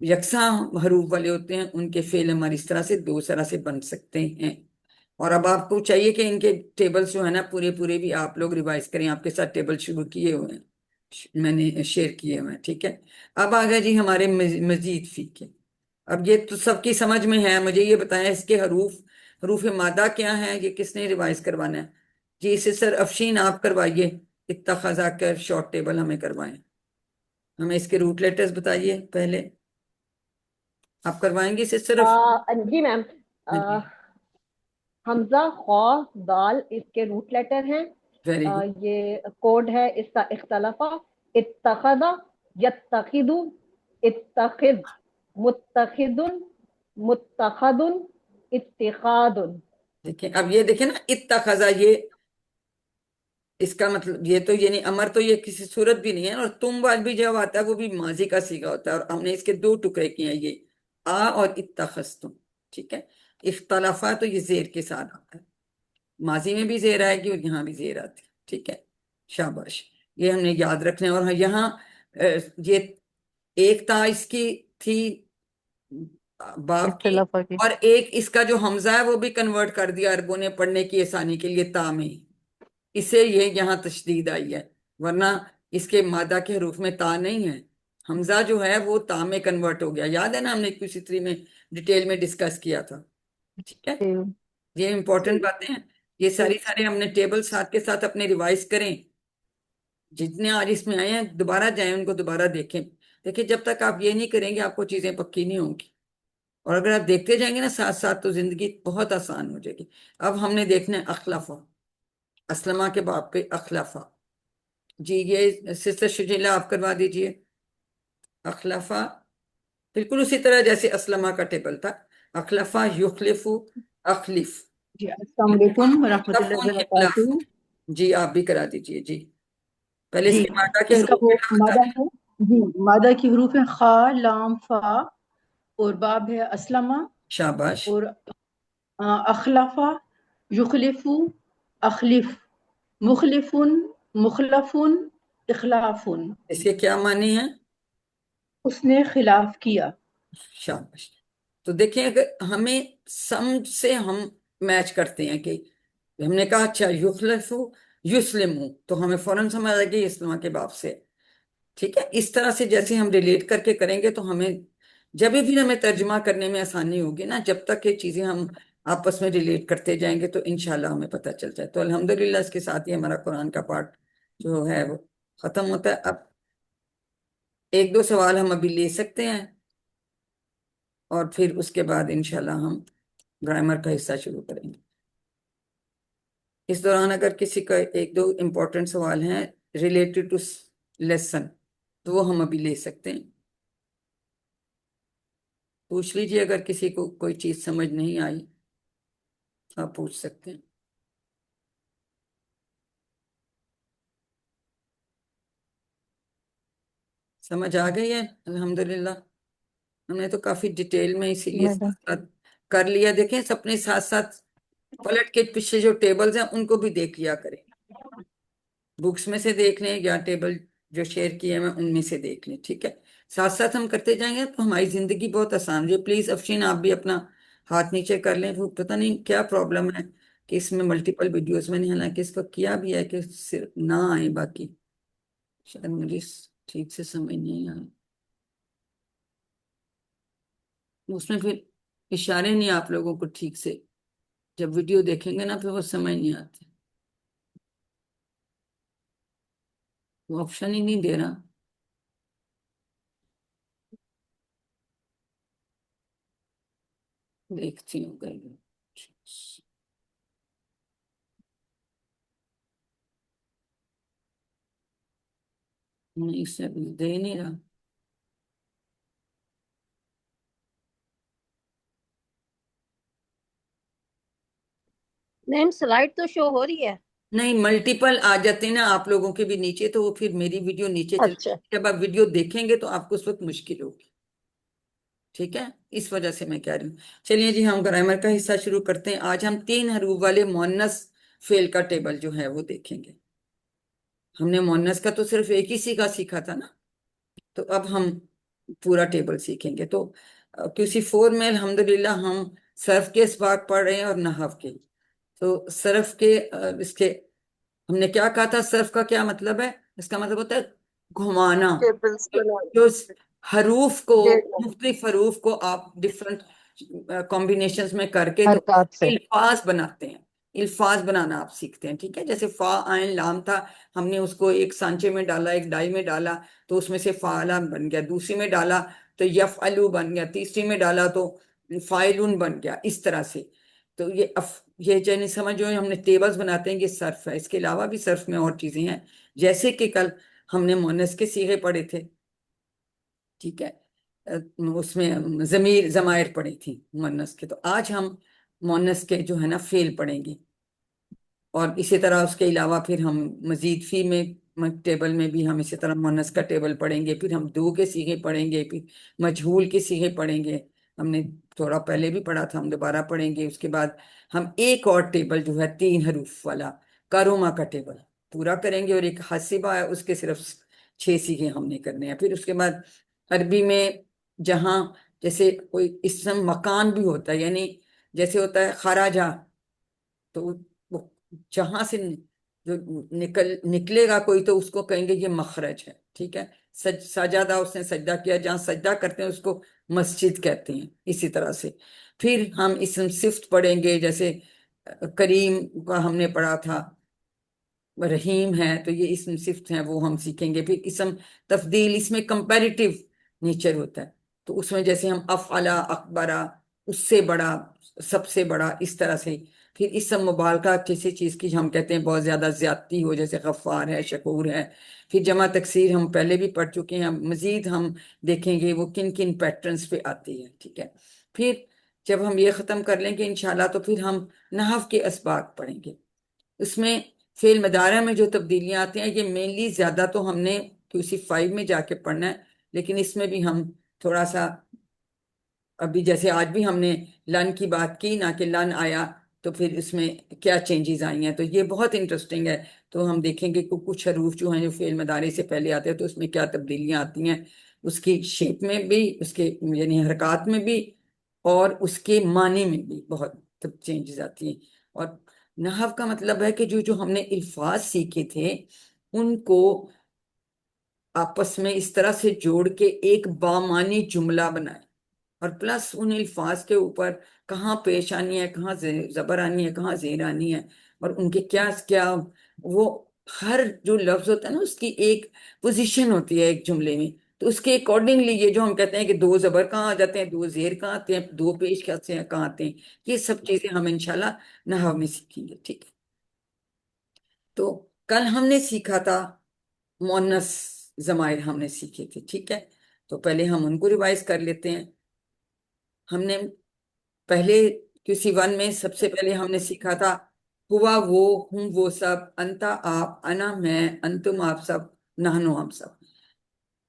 یکساں حروف والے ہوتے ہیں ان کے فعل ہمارے اس طرح سے دو طرح سے بن سکتے ہیں. اور اب آپ کو چاہیے کہ ان کے ٹیبلز جو ہے نا پورے پورے بھی آپ لوگ ریوائز کریں. آپ کے ساتھ ٹیبل شروع کیے ہوئے ہیں, میں نے شیئر کیے ہوئے ہیں, ٹھیک ہے. اب آ گئے جی ہمارے مزید فی کے. اب یہ تو سب کی سمجھ میں ہے, مجھے یہ بتائیں اس کے حروف مادہ کیا ہے, یہ کس نے ریوائز کروانا ہے؟ جی اسے سر افشین آپ کروائیے, اتخذا کر شارٹ ٹیبل ہمیں کروائیں. ہمیں اس کے روٹ لیٹرز بتائیے پہلے, آپ کروائیں گے اسے صرف؟ جی میم, جی حمزہ خا دال اس کے روٹ لیٹر ہیں. Very good. یہ کوڈ ہے اس کا اختلافہ. اتخذ, یتخذ, اتخذ, متخذ, متخذ, اتخاذ. دیکھیں اب یہ دیکھیں نا اتخذا, یہ اس کا مطلب یہ تو یعنی امر تو یہ کسی صورت بھی نہیں ہے. اور تم بعد بھی جب آتا ہے وہ بھی ماضی کا صیغہ ہوتا ہے, اور ہم نے اس کے دو ٹکڑے کیے ہیں, یہ آ اور اتخذتم, ٹھیک ہے. اختلافہ تو یہ زیر کے ساتھ آتا ہے, ماضی میں بھی زیر آئے گی اور یہاں بھی زیر آتی ہے, ٹھیک ہے. شاباش, یہ ہم نے یاد رکھنا ہے. اور یہاں یہ ایک تا اس کی تھی باب کی, اختلافہ کی. اور ایک اس کا جو حمزہ ہے وہ بھی کنورٹ کر دیا عربوں نے پڑھنے کی آسانی کے لیے تا میں, اس سے یہ یہاں تشدید آئی ہے, ورنہ اس کے مادہ کے حروف میں تا نہیں ہے. حمزہ جو ہے وہ تا میں کنورٹ ہو گیا, یاد ہے نا ہم نے کسی طرح میں ڈیٹیل میں ڈسکس کیا تھا, ٹھیک ہے. یہ امپورٹنٹ باتیں ہیں. یہ سارے ہم نے ٹیبل ساتھ کے ساتھ اپنے ریوائز کریں, جتنے آج اس میں آئے ہیں دوبارہ جائیں ان کو دوبارہ دیکھیں. دیکھیں جب تک آپ یہ نہیں کریں گے آپ کو چیزیں پکی نہیں ہوں گی, اور اگر آپ دیکھتے جائیں گے نا ساتھ ساتھ تو زندگی بہت آسان ہو جائے گی. اب ہم نے دیکھنا ہے اخلافہ, اسلمہ کے باب پہ اخلافہ. جی یہ سسٹر شجیلہ آپ کروا دیجئے. اخلافہ بالکل اسی طرح جیسے اسلمہ کا ٹیبل تھا, اخلفہ, یخلف, اخلف, جی السلام علیکم ورحمۃ اللہ اخلف, اخلاف. وبرکاتہ. جی آپ بھی کرا دیجئے. جی پہلے اس جی کے مادہ کے اس کا حروف وہ میں نام بتا مادہ دیں. ہے. جی مادہ کی حروف ہیں خا لام فا, اور باب ہے اسلمہ, شاباش. اور اخلفا, یخلف, اخلف, مخلف, مخلف, اخلاف. اس کے کیا معنی ہیں؟ اس نے خلاف کیا. شاباش. تو دیکھیں اگر ہمیں سمجھ سے ہم میچ کرتے ہیں کہ ہم نے کہا اچھا یخلف یسلم, تو ہمیں فوراً سمجھ آئے گی اسلمہ کے باب سے, ٹھیک ہے. اس طرح سے جیسے ہم ریلیٹ کر کے کریں گے تو ہمیں جب بھی ہمیں ترجمہ کرنے میں آسانی ہوگی نا, جب تک یہ چیزیں ہم آپس میں ریلیٹ کرتے جائیں گے تو انشاءاللہ ہمیں پتہ چل جائے. تو الحمدللہ اس کے ساتھ ہی ہمارا قرآن کا پارٹ جو ہے وہ ختم ہوتا ہے. اب ایک دو سوال ہم ابھی لے سکتے ہیں, اور پھر اس کے بعد انشاءاللہ ہم گرامر کا حصہ شروع کریں گے. اس دوران اگر کسی کا ایک دو امپورٹنٹ سوال ہیں ریلیٹڈ ٹو لیسن تو وہ ہم ابھی لے سکتے ہیں. پوچھ لیجئے اگر کسی کو کوئی چیز سمجھ نہیں آئی آپ پوچھ سکتے ہیں. سمجھ آ گئی ہے الحمدللہ. ہم نے تو کافی ڈیٹیل میں اسی لیے میڈم ساتھ ساتھ کر لیا. دیکھیں اپنے ساتھ ساتھ پلٹ کے پیچھے جو ٹیبلز ہیں ان کو بھی دیکھ لیا کریں, بکس میں سے دیکھ لیں یا ٹیبل جو شیئر کیے ہیں میں ان میں سے دیکھ لیں, ٹھیک ہے. ساتھ ساتھ ہم کرتے جائیں گے تو ہماری زندگی بہت آسان ہو جائے. پلیز افشین آپ بھی اپنا ہاتھ نیچے کر لیں. وہ پتہ نہیں کیا پرابلم ہے کہ اس میں ملٹیپل ویڈیوز میں نے حالانکہ اس کو کیا بھی ہے کہ صرف نہ آئے, باقی شاید مجھے ٹھیک سے سمجھ نہیں آئے. اس میں پھر اشارے نہیں آپ لوگوں کو ٹھیک سے, جب ویڈیو دیکھیں گے نا پھر وہ سمجھ نہیں آتے, وہ آپشن ہی نہیں دے رہا. دیکھتی ہوں کر نہیں, اس سے دے نہیں رہا. میم سلائڈ تو شو ہو رہی ہے. نہیں ملٹیپل آ جاتے ہیں نا آپ لوگوں کے بھی نیچے, تو وہ پھر میری ویڈیو نیچے چلتی اچھا ہے. جب آپ ویڈیو دیکھیں گے تو آپ کو اس وقت مشکل ہوگی, ٹھیک ہے. اس وجہ سے میں کہہ رہی ہوں. چلیے جی ہم گرامر کا حصہ شروع کرتے ہیں. آج ہم 3 حروف والے مؤنث فعل کا ٹیبل جو ہے وہ دیکھیں گے. ہم نے مؤنث کا تو صرف ایک ہی سیکھا تھا نا, تو اب ہم پورا ٹیبل سیکھیں گے. تو QC4 میں الحمدللہ ہم صرف کے اسباق پڑھ رہے ہیں اور نحو کے. تو صرف کے اس کے ہم نے کیا کہا تھا، صرف کا کیا مطلب ہے؟ اس کا مطلب ہوتا ہے گھمانا. ٹیبلز بنا جو حروف کو، دینا. مختلف حروف کو آپ ڈفرنٹ کمبینیشنز میں کر کے تو حرکات سے. الفاظ بناتے ہیں. الفاظ بنانا آپ سیکھتے ہیں. ٹھیک ہے، جیسے فا عین لام تھا، ہم نے اس کو ایک سانچے میں ڈالا، ایک ڈائی میں ڈالا تو اس میں سے فعلا بن گیا. دوسری میں ڈالا تو یفعلو بن گیا. تیسری میں ڈالا تو فاعلون بن گیا. اس طرح سے. تو یہ جیسے سمجھو ہم نے ٹیبلز بناتے ہیں، یہ صرف ہے. اس کے علاوہ بھی صرف میں اور چیزیں ہیں، جیسے کہ کل ہم نے مؤنث کے صیغے پڑھے تھے. ٹھیک ہے، اس میں ضمائر پڑھی تھی مؤنث کے. تو آج ہم مؤنث کے جو ہے نا فعل پڑھیں گے. اور اسی طرح اس کے علاوہ پھر ہم مزید فی میں ٹیبل میں بھی ہم اسی طرح مؤنث کا ٹیبل پڑھیں گے. پھر ہم دو کے صیغے پڑھیں گے، پھر مجہول کے صیغے پڑھیں گے. ہم نے تھوڑا پہلے بھی پڑھا تھا، ہم دوبارہ پڑھیں گے. اس کے بعد ہم ایک اور ٹیبل جو ہے 3 حروف والا کاروما کا ٹیبل پورا کریں گے. اور ایک حاسبہ ہے، اس کے صرف 6 صیغے ہم نے کرنے ہیں. پھر اس کے بعد عربی میں جہاں جیسے کوئی اسم مکان بھی ہوتا ہے، یعنی جیسے ہوتا ہے خراجہ، تو وہ جہاں سے جو نکلے گا کوئی تو اس کو کہیں گے یہ مخرج ہے. ٹھیک ہے، سجادہ اس نے سجدہ کیا، جہاں سجدہ کرتے ہیں اس کو مسجد کہتے ہیں. اسی طرح سے پھر ہم اسم صفت پڑھیں گے، جیسے کریم کا ہم نے پڑھا تھا، رحیم ہے، تو یہ اسم صفت ہیں وہ ہم سیکھیں گے. پھر اسم تفضیل، اس میں کمپیریٹیو نیچر ہوتا ہے. تو اس میں جیسے ہم افعلا، اکبرا، اس سے بڑا، سب سے بڑا، اس طرح سے. پھر اسم مبالغہ کسی چیز کی ہم کہتے ہیں بہت زیادہ زیادتی ہو، جیسے غفار ہے، شکور ہے. پھر جمع تکسیر ہم پہلے بھی پڑھ چکے ہیں، مزید ہم دیکھیں گے وہ کن کن پیٹرنز پہ آتی ہے. ٹھیک ہے، پھر جب ہم یہ ختم کر لیں گے انشاءاللہ تو پھر ہم نحو کے اسباق پڑھیں گے. اس میں فعل مضارع میں جو تبدیلیاں آتی ہیں یہ مینلی زیادہ تو ہم نے QC5 میں جا کے پڑھنا ہے، لیکن اس میں بھی ہم تھوڑا سا ابھی جیسے آج بھی ہم نے لن کی بات کی نہ کہ لن آیا، تو پھر اس میں کیا چینجز آئی ہیں. تو یہ بہت انٹرسٹنگ ہے. تو ہم دیکھیں گے کہ کچھ حروف جو ہیں جو فعل مضارع سے پہلے آتے ہیں تو اس میں کیا تبدیلیاں آتی ہیں، اس کی شیپ میں بھی، اس کے یعنی حرکات میں بھی، اور اس کے معنی میں بھی بہت چینجز آتی ہیں. اور نحو کا مطلب ہے کہ جو ہم نے الفاظ سیکھے تھے ان کو آپس میں اس طرح سے جوڑ کے ایک بامعنی جملہ بنائے، اور پلس ان الفاظ کے اوپر کہاں پیش آنی ہے، کہاں زبر آنی ہے، کہاں زیر آنی ہے، اور ان کے کیا کیا وہ ہر جو لفظ ہوتا ہے نا اس کی ایک پوزیشن ہوتی ہے ایک جملے میں. تو اس کے اکارڈنگلی یہ جو ہم کہتے ہیں کہ 2 زبر کہاں آ جاتے ہیں، 2 زیر کہاں آتے ہیں، 2 پیش کہاں آتے ہیں، یہ سب چیزیں ہم انشاءاللہ نحو میں سیکھیں گے. ٹھیک ہے، تو کل ہم نے سیکھا تھا مؤنث ضمائر ہم نے سیکھے تھے. ٹھیک ہے، تو پہلے ہم ان کو ریوائز کر لیتے ہیں. ہم نے پہلے QC1 میں سب سے پہلے ہم نے سیکھا تھا ہوا وہ، ہوں وہ سب، انتا آپ، انا میں، انتم آپ سب، نحنو ہم سب.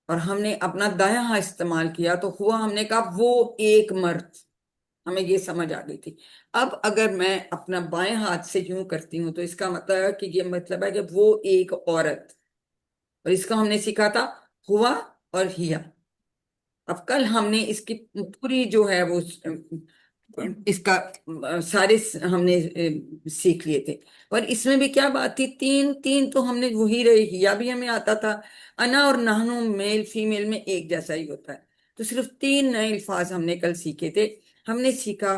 اور ہم نے اپنا دایاں ہاتھ استعمال کیا تو ہوا ہم نے کہا وہ ایک مرد، ہمیں یہ سمجھ آ گئی تھی. اب اگر میں اپنا بائیں ہاتھ سے یوں کرتی ہوں تو اس کا مطلب ہے کہ یہ مطلب ہے کہ وہ ایک عورت. اور اس کا ہم نے سیکھا تھا ہوا اور ہیا. اب کل ہم نے اس کی پوری جو ہے وہ اس کا سارے ہم نے سیکھ لیے تھے. اور اس میں بھی کیا بات تھی، تین تو ہم نے وہی رہے. ہیا بھی ہمیں آتا تھا، انا اور نحنو میل فیمیل میں ایک جیسا ہی ہوتا ہے. تو صرف 3 نئے الفاظ ہم نے کل سیکھے تھے. ہم نے سیکھا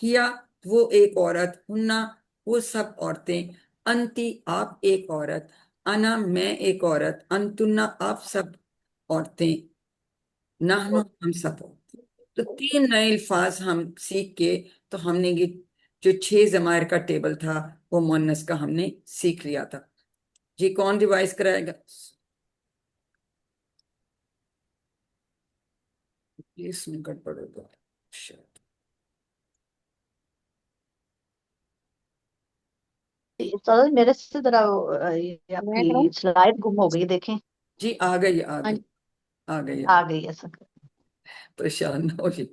ہیا وہ ایک عورت، ہننا وہ سب عورتیں، انتی آپ ایک عورت، انا میں ایک عورت، انتنا آپ سب عورتیں، نحنو ہم سب عورتیں. تو 3 نئے الفاظ ہم سیکھ کے تو ہم نے یہ جو 6 ضمائر کا ٹیبل تھا وہ مؤنث کا ہم نے سیکھ لیا تھا. جی کون ریوائز کرائے گا؟ اس میں گڑبڑ ہو گیا شاید. استاد میرے سے ذرا یہ آپ میں کی کروں؟ سلائڈ گم ہو گئی، دیکھیں. جی آ گئی آ ہاں گئی آ گئی آ گئی ہے سب. پریشان نہ ہوئے.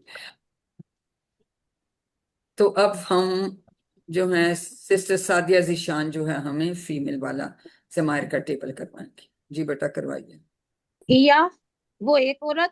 تو اب ہم جو ہیں سسٹر سعدیہ ذیشان جو ہے ہمیں فیمیل والا ضمائر کا ٹیبل کروائیں گے. جی بیٹا کروائیے. ہیا وہ ایک عورت،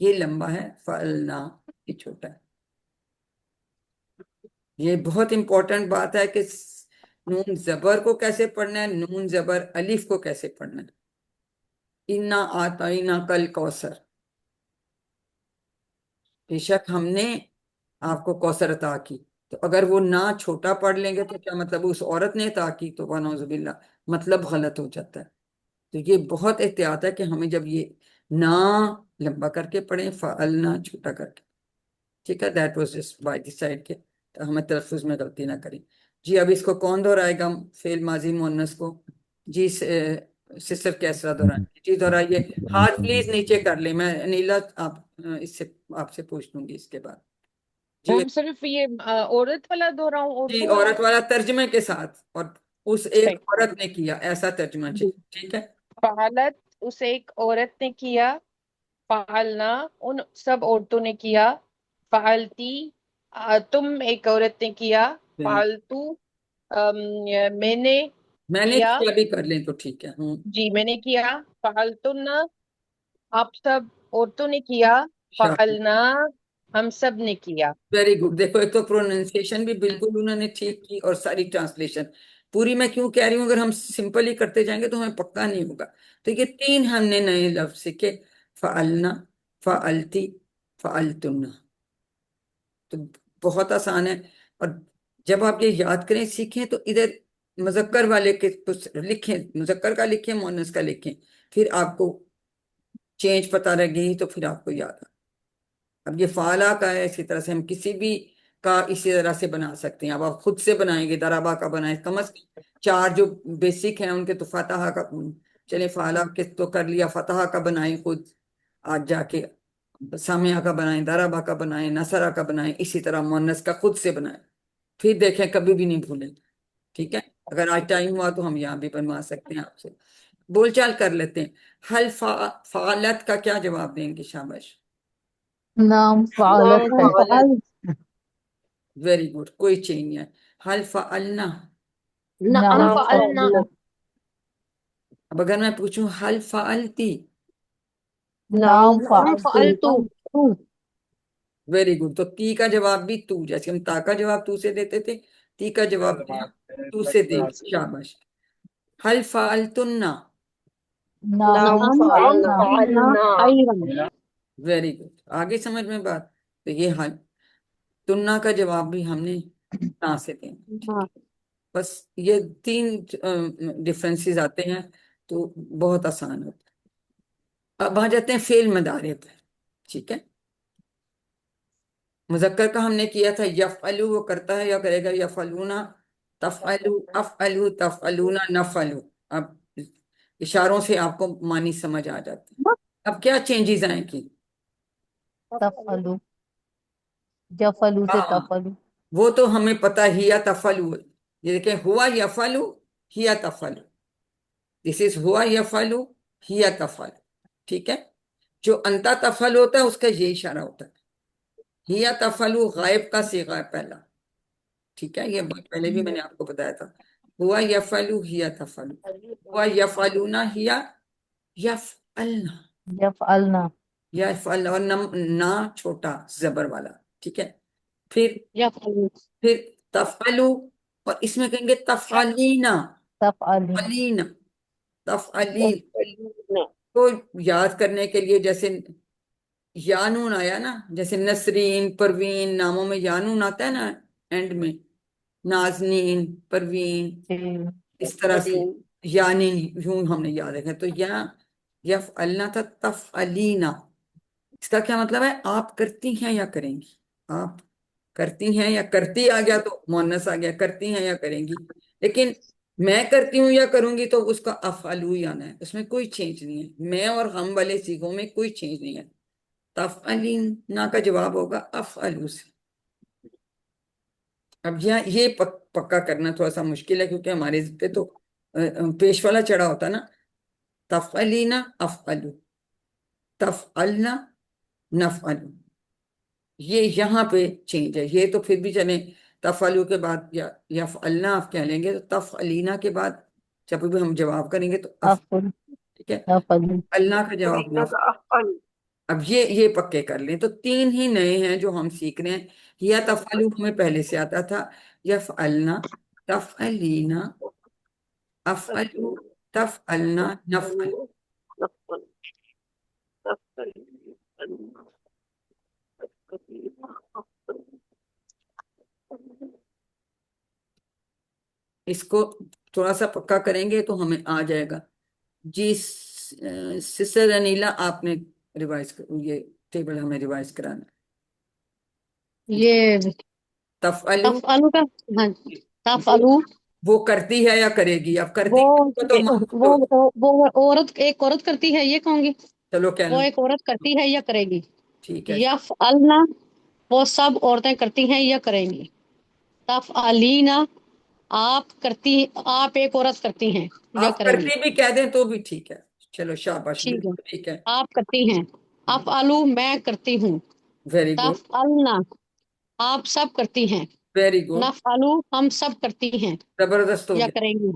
یہ لمبا ہے، فعلنا یہ چھوٹا ہے. یہ بہت امپورٹنٹ بات ہے کہ نون زبر کو کیسے پڑھنا ہے، نون زبر الف کو کیسے پڑھنا ہے. انا آتینا کل کوثر، بے شک ہم نے آپ کو کوثر عطا کی. تو اگر وہ نہ چھوٹا پڑھ لیں گے تو کیا مطلب اس عورت نے عطا کی، تو ونعوذ باللہ مطلب غلط ہو جاتا ہے. تو یہ بہت احتیاط ہے کہ ہمیں جب یہ نہ لمبا کر کے پڑھیں، فعلنا چھوٹا کر کے. ٹھیک ہے، that was just by the side کے تو ہمیں تلفظ میں غلطی نہ کریں. جی اب اس کو کون دہرائے گا فعل ماضی مؤنث کو؟ جی سسٹر کیسرا دہرائیں. جی دہرائیے. ہاتھ پلیز نیچے کر لیں، میں نیلا اس سے آپ سے پوچھ لوں گی اس کے بعد. جی میم صرف یہ عورت والا دہراؤں، جی اردو والا؟ عورت والا ترجمے کے ساتھ، اور اس ایک صحیح. عورت نے کیا ایسا ترجمہ جی. چاہیے. ٹھیک ہے. فعلت اسے ایک عورت نے کیا، فعلنا ان سب عورتوں نے کیا، فعلتی تم ایک عورت نے کیا، فعلتو میں نے میں نے کیا، کیا بھی کر لیں تو ٹھیک ہے. جی میں نے کیا، فعلتن آپ سب عورتوں نے کیا، فعلنا ہم سب نے کیا. Very good. دیکھو ایک تو پروننسیشن بھی بالکل انہوں نے ٹھیک کی، اور ساری ٹرانسلیشن پوری میں کیوں کہہ رہی ہوں، اگر ہم سمپل ہی کرتے جائیں گے تو ہمیں پکا نہیں ہوگا. تو یہ تین ہم نے نئے لفظ سیکھے، فعلنا، فعلتی، فعلتن. تو بہت آسان ہے. اور جب آپ یہ یاد کریں سیکھیں تو ادھر مذکر والے کے کچھ لکھیں، مذکر کا لکھیں، مؤنث کا لکھیں، پھر آپ کو چینج پتہ لگے گی تو پھر آپ کو یاد آ. اب یہ فعلا کا ہے، اسی طرح سے ہم کسی بھی کا اسی طرح سے بنا سکتے ہیں. اب آپ خود سے بنائیں گے، درابا کا بنائیں، کم از کم چار جو بیسک ہیں ان کے تو فتح کا، چلے فعلا کے تو کر لیا، فتح کا بنائیں خود آج جا کے، سامعہ کا بنائیں، درابا کا بنائیں، نصرہ کا بنائیں، اسی طرح مؤنث کا خود سے بنائیں. پھر دیکھیں کبھی بھی نہیں بھولیں. ٹھیک ہے. اگر آج ٹائم ہوا تو ہم یہاں بھی بنوا سکتے ہیں آپ سے. بول چال کر لیتے ہیں. حل فعالت کا کیا جواب دیں گے؟ شاباش. نام نام فعالت ہے. فعلت، ویری گڈ، کوئی چینج نہیں ہے. حل فعلنا. نعم نام فعلنا. فعلت. اب اگر میں پوچھوں حل فعلتی، نام نعم فعلت. فعلتو. Very good. تو تی کا جواب بھی تو، جیسے ہم تا کا جواب تو سے دیتے تھے، تی کا جواب بھی ہم تو سے دیں گے. شاباش. حل فعلتن. نام نعم نام فعلنا. فعلنا خیرا. Very good. آگے سمجھ میں بات. تو یہ حل تننا کا جواب بھی ہم نے تا سے دیں گے. ٹھیک ہے. بس یہ تین ڈفرینسز آتے ہیں تو بہت آسان ہوتا ہے. اب آ جاتے ہیں فعل مضارع پہ. ٹھیک ہے. مذکر کا ہم نے کیا تھا یفعلو، وہ کرتا ہے یا کرے گا، یفعلونا، تفعلو، افعلو، تفعلونا، نفعلو. اب اشاروں سے آپ کو معنی سمجھ آ جاتے ہیں. اب کیا چینجز آئیں کی؟ تفعلو، جفلو سے ہاں تفعلو. وہ تو ہمیں پتہ ہی یا تفعلو. یہ دیکھیں ہوا یفعلو ہیا تفعلو، دس از ہوا یفعلو ہیا تفعلو. ٹھیک ہے. جو انتا تفعل ہوتا ہے اس کا یہ اشارہ ہوتا ہے. ہیا تفعلو غائب کا صیغہ ہے پہلا. ٹھیک ہے. یہ بات پہلے بھی میں نے آپ کو بتایا تھا. ہوا یفعلو ہیا تفعلو، ہوا یفعلونا ہیا یفعلنا. یفعلنا. یفعل اور نا چھوٹا زبر والا. ٹھیک ہے. پھر یفعلون. پھر تفعلو، اور اس میں کہیں گے تفعلینا، تفعلین. تفعلینا، تفعلین. تفعلون، تو یاد کرنے کے لیے جیسے یانون آیا نا، جیسے نسرین، پروین، ناموں میں یانون آتا ہے نا اینڈ میں، نازنین، پروین، اس طرح سے نادین، یعنی یوں ہم نے یاد رکھا. تو یا یفعلنا تھا تفعلینا. اس کا کیا مطلب ہے؟ آپ کرتی ہیں یا کریں گی. آپ کرتی ہیں یا کرتی آ گیا تو مؤنث آ گیا، کرتی ہیں یا کریں گی. لیکن میں کرتی ہوں یا کروں گی تو اس کا افعلو ہی آنا ہے، اس میں کوئی چینج نہیں ہے. میں اور ہم والے سیغوں میں کوئی چینج نہیں ہے. تفعلینا کا جواب ہوگا افعلو سے. اب یہ پکا کرنا تھوڑا سا مشکل ہے کیونکہ ہمارے پہ تو پیش والا چڑھا ہوتا نا. تفعلینا افعلو، تفعلنا نفعلو. یہ یہاں پہ چینج ہے. یہ تو پھر بھی چلیں تفعلو کے بعد یا یفعلنا آپ کہہ لیں گے، تو تفعلینا کے بعد جب بھی ہم جواب کریں گے تو افعل. ٹھیک ہے. افعل. اللہ کا جواب فعلنا کا افعل، اب یہ پکے کر لیں، تو تین ہی نئے ہیں جو ہم سیکھ رہے ہیں. یا تفعلو ہمیں پہلے سے آتا تھا، یفعلنا، تفعلینا، افعلو، تفعلنا، نفعل. نفل نفل اس کو تھوڑا سا پکا کریں گے تو ہمیں آ جائے گا. جی سسٹر انیلا، آپ نے یہ ٹیبل ہمیں ریوائز کرانا. یہ تفعلو تفعلو کا، ہاں تفعلو، وہ کرتی ہے یا کرے گی؟ اب کرتی وہ ہے کو تو وہ عورت، ایک عورت کرتی ہے یہ کہوں گی، چلو کہہ وہ لوں. ایک عورت کرتی ہے یا کرے گی. ٹھیک ہے. یفعلنا، وہ سب عورتیں کرتی ہیں یا کریں گی. تفعلینا، آپ کرتی، آپ ایک عورت کرتی ہیں یا آپ کریں گی. کرتی بھی کہہ دیں تو بھی ٹھیک ہے. چلو شاباش، ٹھیک ہے، بالکل ٹھیک ہے. آپ کرتی ہیں. افعلو، میں کرتی ہوں. ویری گڈ، تفعلنا، آپ سب کرتی ہیں. ویری گڈ، نفعلو، ہم سب کرتی ہیں زبردست ہو یا گیا. کریں گی.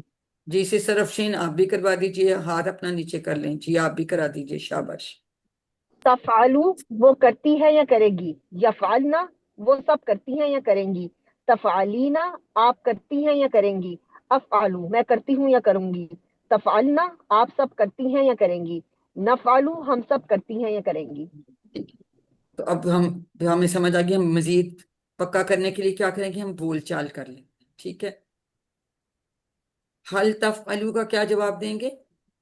جی سسٹر افشین، آپ بھی کروا دیجئے، ہاتھ اپنا نیچے کر لیں. جی آپ بھی کرا دیجئے، شاباش. تفعلو، وہ کرتی ہے یا کرے گی. یفعلنا، وہ سب کرتی ہیں یا کریں گی. تفعلینا، آپ کرتی ہیں یا کریں گی. افعلو، میں کرتی ہوں یا کروں گی. تفعلنا، آپ سب کرتی ہیں یا کریں گی. نفعلو، ہم سب کرتی ہیں یا کریں گی. تو اب ہمیں سمجھ آ گئی، ہم مزید پکا کرنے کے لیے کیا کریں گے؟ ہم بول چال کر لیں. ٹھیک ہے. حل تفعلو کا کیا جواب دیں گے؟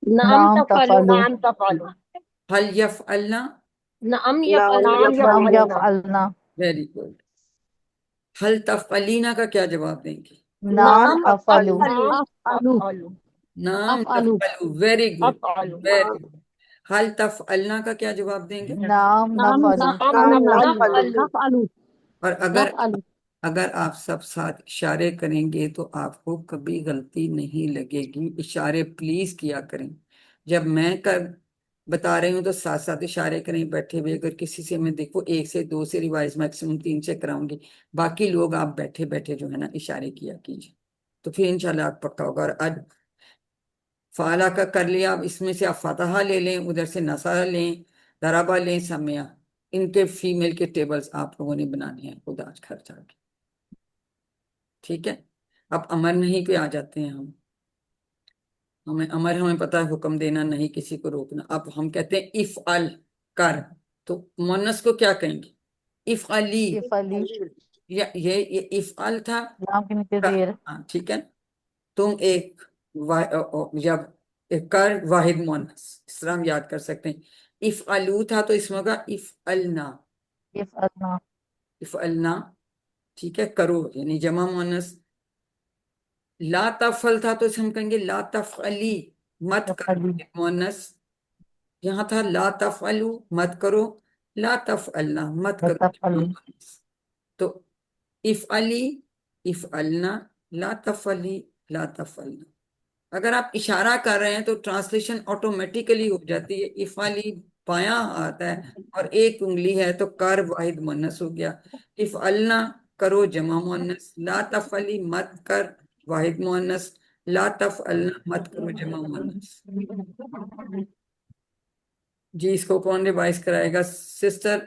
نعم نام تفعلو. تفعلو، نعم تفعلو. حل یفعلنا. نعم نعم یفعلنا. نام یفعلنا یفعلنا، ویری گڈ. حل تفعلینا کا کیا جواب دیں گے؟ نام نعم تفعلو، نعم افعلو، افعلو. نام افعلو، تفعلو. ویری گڈ، افعلو. Very good. حل تفعلنا کا کیا جواب دیں گے؟ نام نام نفعلو، نعم نعم نفعلو. نفعل نفعلو، اور نفعلو. اگر آپ سب ساتھ اشارے کریں گے تو آپ کو کبھی غلطی نہیں لگے گی. اشارے پلیز کیا کریں. جب میں بتا رہی ہوں تو ساتھ ساتھ اشارے کریں بیٹھے ہوئے. اگر کسی سے میں دیکھو 1 سے 2 سے ریوائز، میکسیمم 3 سے کراؤں گی، باقی لوگ آپ بیٹھے بیٹھے جو ہے نا اشارے کیا کیجیے، تو پھر انشاءاللہ آپ پکا ہوگا. اور آج فعلا کا کر لیا، اب اس میں سے آپ فاتحہ لے لیں، ادھر سے نصارہ لیں، ضربہ لیں، سمیہ. ان کے فیمیل کے ٹیبلز آپ لوگوں نے بنانے ہیں خود آج گھر جا کے. ٹھیک ہے. اب امر نہیں پہ آ جاتے ہیں ہم. ہمیں پتا ہے حکم دینا نہیں، کسی کو روکنا. اب ہم کہتے ہیں افعل، کر، تو مونس کو کیا کہیں گے؟ افعلی. افعلی، یہ افعل تھا. لام کے نیچے زیر، ہاں ٹھیک ہے. تم ایک جب کر واحد مونس، اس طرح ہم یاد کر سکتے ہیں. افعلو تھا تو اس میں ہوگا افعلنا. یفعلنا، افعلنا، ٹھیک ہے، کرو یعنی جمع مونس. لا تفعل تھا تو اس ہم کہیں گے لا تفعلی، مت کرو تفعلی، مونس. یہاں تھا لا تفعلو، مت کرو. لا تفعلنا، مت کرو جمع تفعلی، مونس. تو افعلی، افعلنا، لا تفعلی، لا تفعلنا. اگر آپ اشارہ کر رہے ہیں تو ٹرانسلیشن آٹومیٹیکلی ہو جاتی ہے. افعلی بایاں ہاتھ ہے اور ایک انگلی ہے تو کر واحد مونس ہو گیا. افعلنا، کرو جمع مونس. لا تفعلی، مت کر واحد مونس. لا تفعلنا، مت کرو جمع مونس. جی اس کو کون ریوائز کرائے گا؟ سسٹر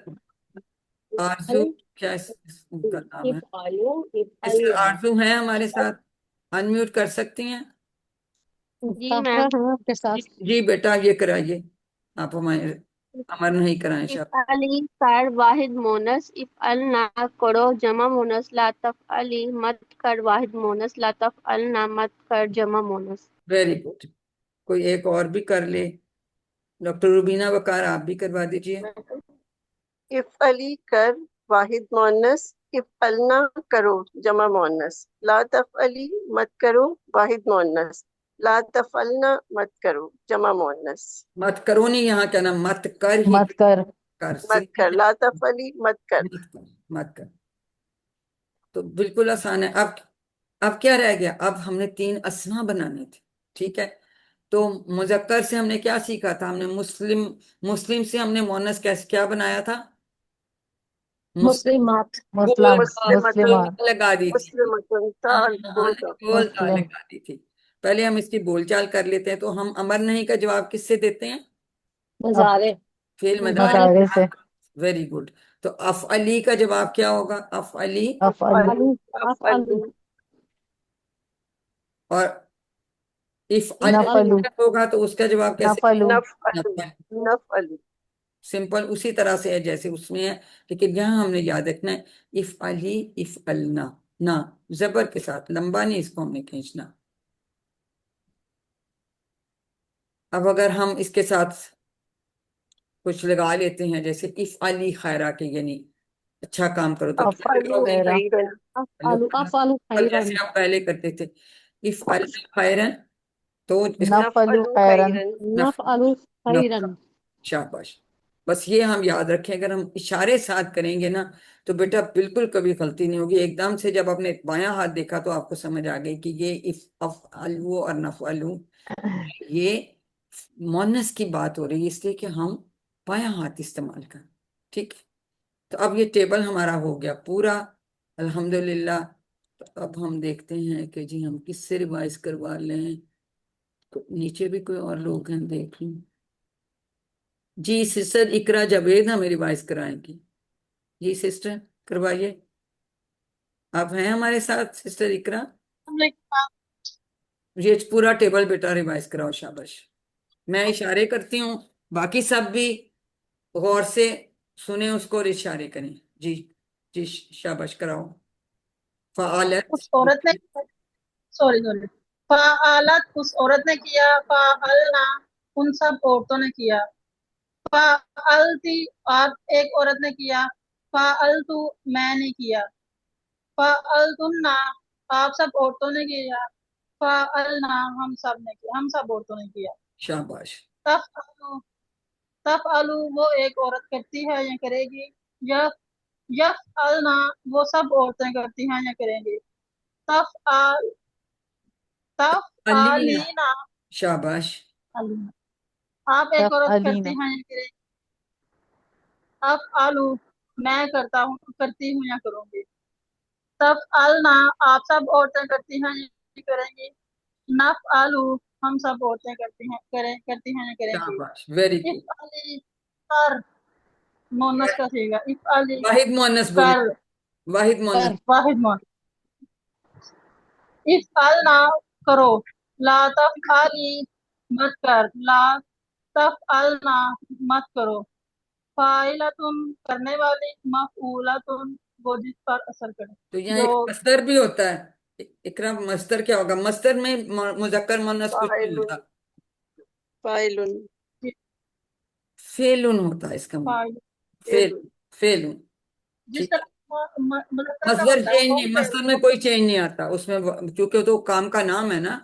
آرزو، کیا ان کا نام ہے؟ افعلو. سسٹر افعلنا. آرزو ہیں ہمارے ساتھ؟ انمیوٹ کر سکتی ہیں؟ جی طاہرہ میم. ہیں آپ کے ساتھ. جی بیٹا یہ کرائیے. آپ ہمارے امر نہیں کرائیں شاپ. افعلی، کر واحد مونس. افعلنا، کرو جمع مونس. لا تفعلی، مت کر واحد مونس. لا تفعلنا، مت کر جمع مونس. Very good. کوئی ایک اور بھی کر لے. ڈاکٹر روبینہ وقار آپ بھی کروا دیجئے. افعلی، کر واحد مونس. افعلنا، کرو جمع مونس. لا تفعلی، مت کرو واحد مونس. لا تفعلنا، مت کرو جمع مونس. مت کرو نہیں، یہاں کہنا مت کر ہی. مت کر، کر مت کر، لا تفعلی، مت کر. مت کر، مت کر. تو بالکل آسان ہے. اب کیا رہ گیا؟ اب ہم نے 3 اسما بنانے تھے. ٹھیک ہے. تو مذکر سے ہم نے کیا سیکھا تھا؟ ہم نے مسلم سے ہم نے مونس کیسے کیا بنایا تھا؟ مسلمات، گول مسلم، مسلمات، لگا دی تھی. مسلمتن، ہاں تال ہاں بول دو. گول مسلم، لگا دی تھی. پہلے ہم اس کی بول چال کر لیتے ہیں. تو ہم امر نہیں کا جواب کس سے دیتے ہیں؟ نظارے. فعل مضارع سے ویری گڈ. تو افعلی کا جواب کیا ہوگا؟ افعلی. افعل افعلو اور افعل نفلو ہوگا تو اس کا جواب کیسے؟ نفلو نفعلو نفعل. نفعلو سمپل اسی طرح سے ہے جیسے اس میں ہے، لیکن یہاں ہم نے یاد رکھنا ہے افعلی افعلنا، نہ زبر کے ساتھ، لمبا نہیں اس کو ہم نے کھینچنا. اب اگر ہم اس کے ساتھ کچھ لگا لیتے ہیں جیسے افعلی خیرہ کے، یعنی اچھا کام کرو، تو افعلو خیرہ خیرن افعلو خیرن جیسے ہم پہلے کرتے تھے افعلی خیرن، تو اس کو نفلو نفعلو خیرن خیرن نفعلو خیرن. نفع. شاباش. بس یہ ہم یاد رکھیں، اگر ہم اشارے ساتھ کریں گے نا تو بیٹا بالکل کبھی غلطی نہیں ہوگی. ایک دم سے جب آپ نے بایاں ہاتھ دیکھا تو آپ کو سمجھ آ گئی کہ یہ افعلو اور نفعلو یہ مونس کی بات ہو رہی ہے، اس لیے کہ ہم بایاں ہاتھ استعمال کریں. ٹھیک ہے، تو اب یہ ٹیبل ہمارا ہو گیا پورا الحمدللہ. تو اب ہم دیکھتے ہیں کہ جی ہم کس سے ریوائز کروا لیں. تو نیچے بھی کوئی اور لوگ ہیں، دیکھ لیں. جی سسٹر اقرا جاوید ہمیں ریوائز کرائیں گی. جی سسٹر کروائیے. آپ ہیں ہمارے ساتھ سسٹر اقرا؟ یہ پورا ٹیبل بیٹا ریوائز کراؤ. شاباش. میں اشارے کرتی ہوں، باقی سب بھی غور سے سنیں اس کو اور اشارے کریں. جی جی شاباش کراؤ. فعالت اس عورت نے سوری فعالت اس عورت نے کیا، فعلنا ان سب عورتوں نے کیا، فعلتی آپ ایک عورت نے کیا، فعلتو میں نے کیا، فعلتنا آپ سب عورتوں نے کیا، فعلنا ہم سب نے کیا، ہم سب عورتوں نے کیا. شاباش. تفعلو تفعلو وہ ایک عورت کرتی ہے یا کرے گی، یفعلنا وہ سب عورتیں کرتی ہیں یا کریں گی، تفعل تفعلینا شاباش. آپ ایک عورت کرتی تفعلینا ہیں یا کریں گی، افعلو میں کرتا ہوں کرتی ہوں یا کروں گی، تفعلنا آپ سب عورتیں کرتی ہیں یا کریں گی، نفعلو ہم سب عورتیں کرتی ہیں یا کریں گی. شاباش ویری گڈ. افعلی کر مونس کا سیگا، افعلی واحد مؤنث کر بولو، واحد مؤنث. واحد مونس. افعلنا کرو، لا تفعلی مت کر، لا تفعلنا مت کرو، فاعلتن کرنے والی، مفعولتن وہ جس پر اثر کرے. تو یہاں ایک مصدر بھی ہوتا ہے. اکرام مصدر کیا ہوگا؟ مصدر میں مذکر مؤنث کچھ نہیں ہوتا، فاعلن فعلن ہوتا ہے اس کا مطلب. فعل فعلن. جس ٹھیک ہے، طرح مذکر کا مصدر ہوتا ہے چینج وہ نہیں، مصدر میں کوئی چینج نہیں آتا اس میں، کیونکہ تو کام کا نام ہے نا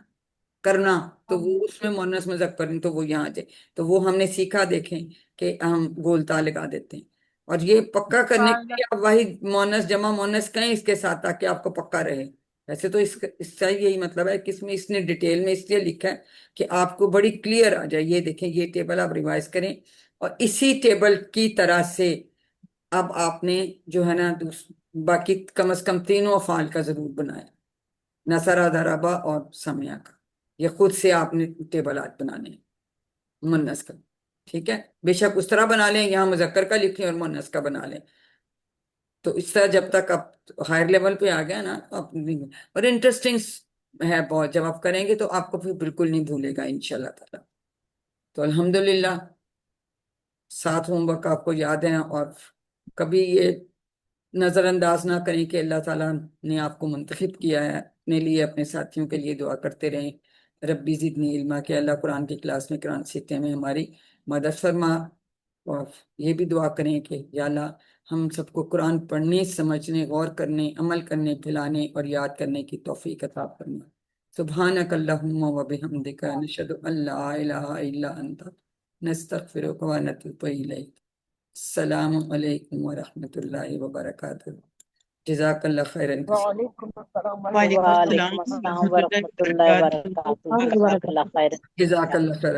کرنا، تو وہ اس میں مؤنث مذکر نہیں، تو وہ یہاں آ جائے. تو وہ ہم نے سیکھا، دیکھیں کہ ہم گولتا لگا دیتے ہیں. اور یہ پکا کرنے کے لیے آپ واحد مؤنث جمع مؤنث کہیں اس کے ساتھ تاکہ آپ کو پکا رہے. ویسے تو اس کا یہی مطلب ہے کہ اس نے ڈیٹیل میں اس لیے لکھا ہے کہ آپ کو بڑی کلیئر آ جائے. یہ دیکھیں یہ ٹیبل آپ ریوائز کریں، اور اسی ٹیبل کی طرح سے اب آپ نے جو ہے نا باقی کم از کم تینوں افعال کا ضرور بنایا، نصرہ ضربہ اور سمعہ کا. یہ خود سے آپ نے ٹیبلات بنانے ہیں مؤنث کا. ٹھیک ہے، بے شک اس طرح بنا لیں، یہاں مذکر کا لکھیں اور مؤنث کا بنا لیں. تو اس طرح جب تک آپ ہائر لیول پہ آ گیا نا اور انٹرسٹنگ ہے بہت، جب آپ کریں گے تو آپ کو پھر بالکل نہیں بھولے گا انشاءاللہ تعالی. تو الحمدللہ 7 ہوم ورک آپ کو یاد ہیں، اور کبھی یہ نظر انداز نہ کریں کہ اللہ تعالیٰ نے آپ کو منتخب کیا ہے اپنے لیے، اپنے ساتھیوں کے لیے دعا کرتے رہیں. ربی زدنی علما، کہ اللہ قرآن کی کلاس میں قرآن سیکھنے میں ہماری مدد فرما. اور یہ بھی دعا کریں کہ یا اللہ ہم سب کو قرآن پڑھنے، سمجھنے، غور کرنے، عمل کرنے، پھیلانے اور یاد کرنے کی توفیق عطا فرما. سبحانک اللہم و بحمدک نشہد ان لا الہ الا انت نستغفرک و نتوب الیک. السلام علیکم ورحمۃ اللہ وبرکاتہ. جزاک اللہ خیرن. وعلیکم السلام وعلیکم السلام وعلیکم السلام ورحمۃ اللہ ورحمۃ اللہ وبرکاتہ. وبرکاتہ. جزاک اللہ خیر. جزاک اللہ خیرن.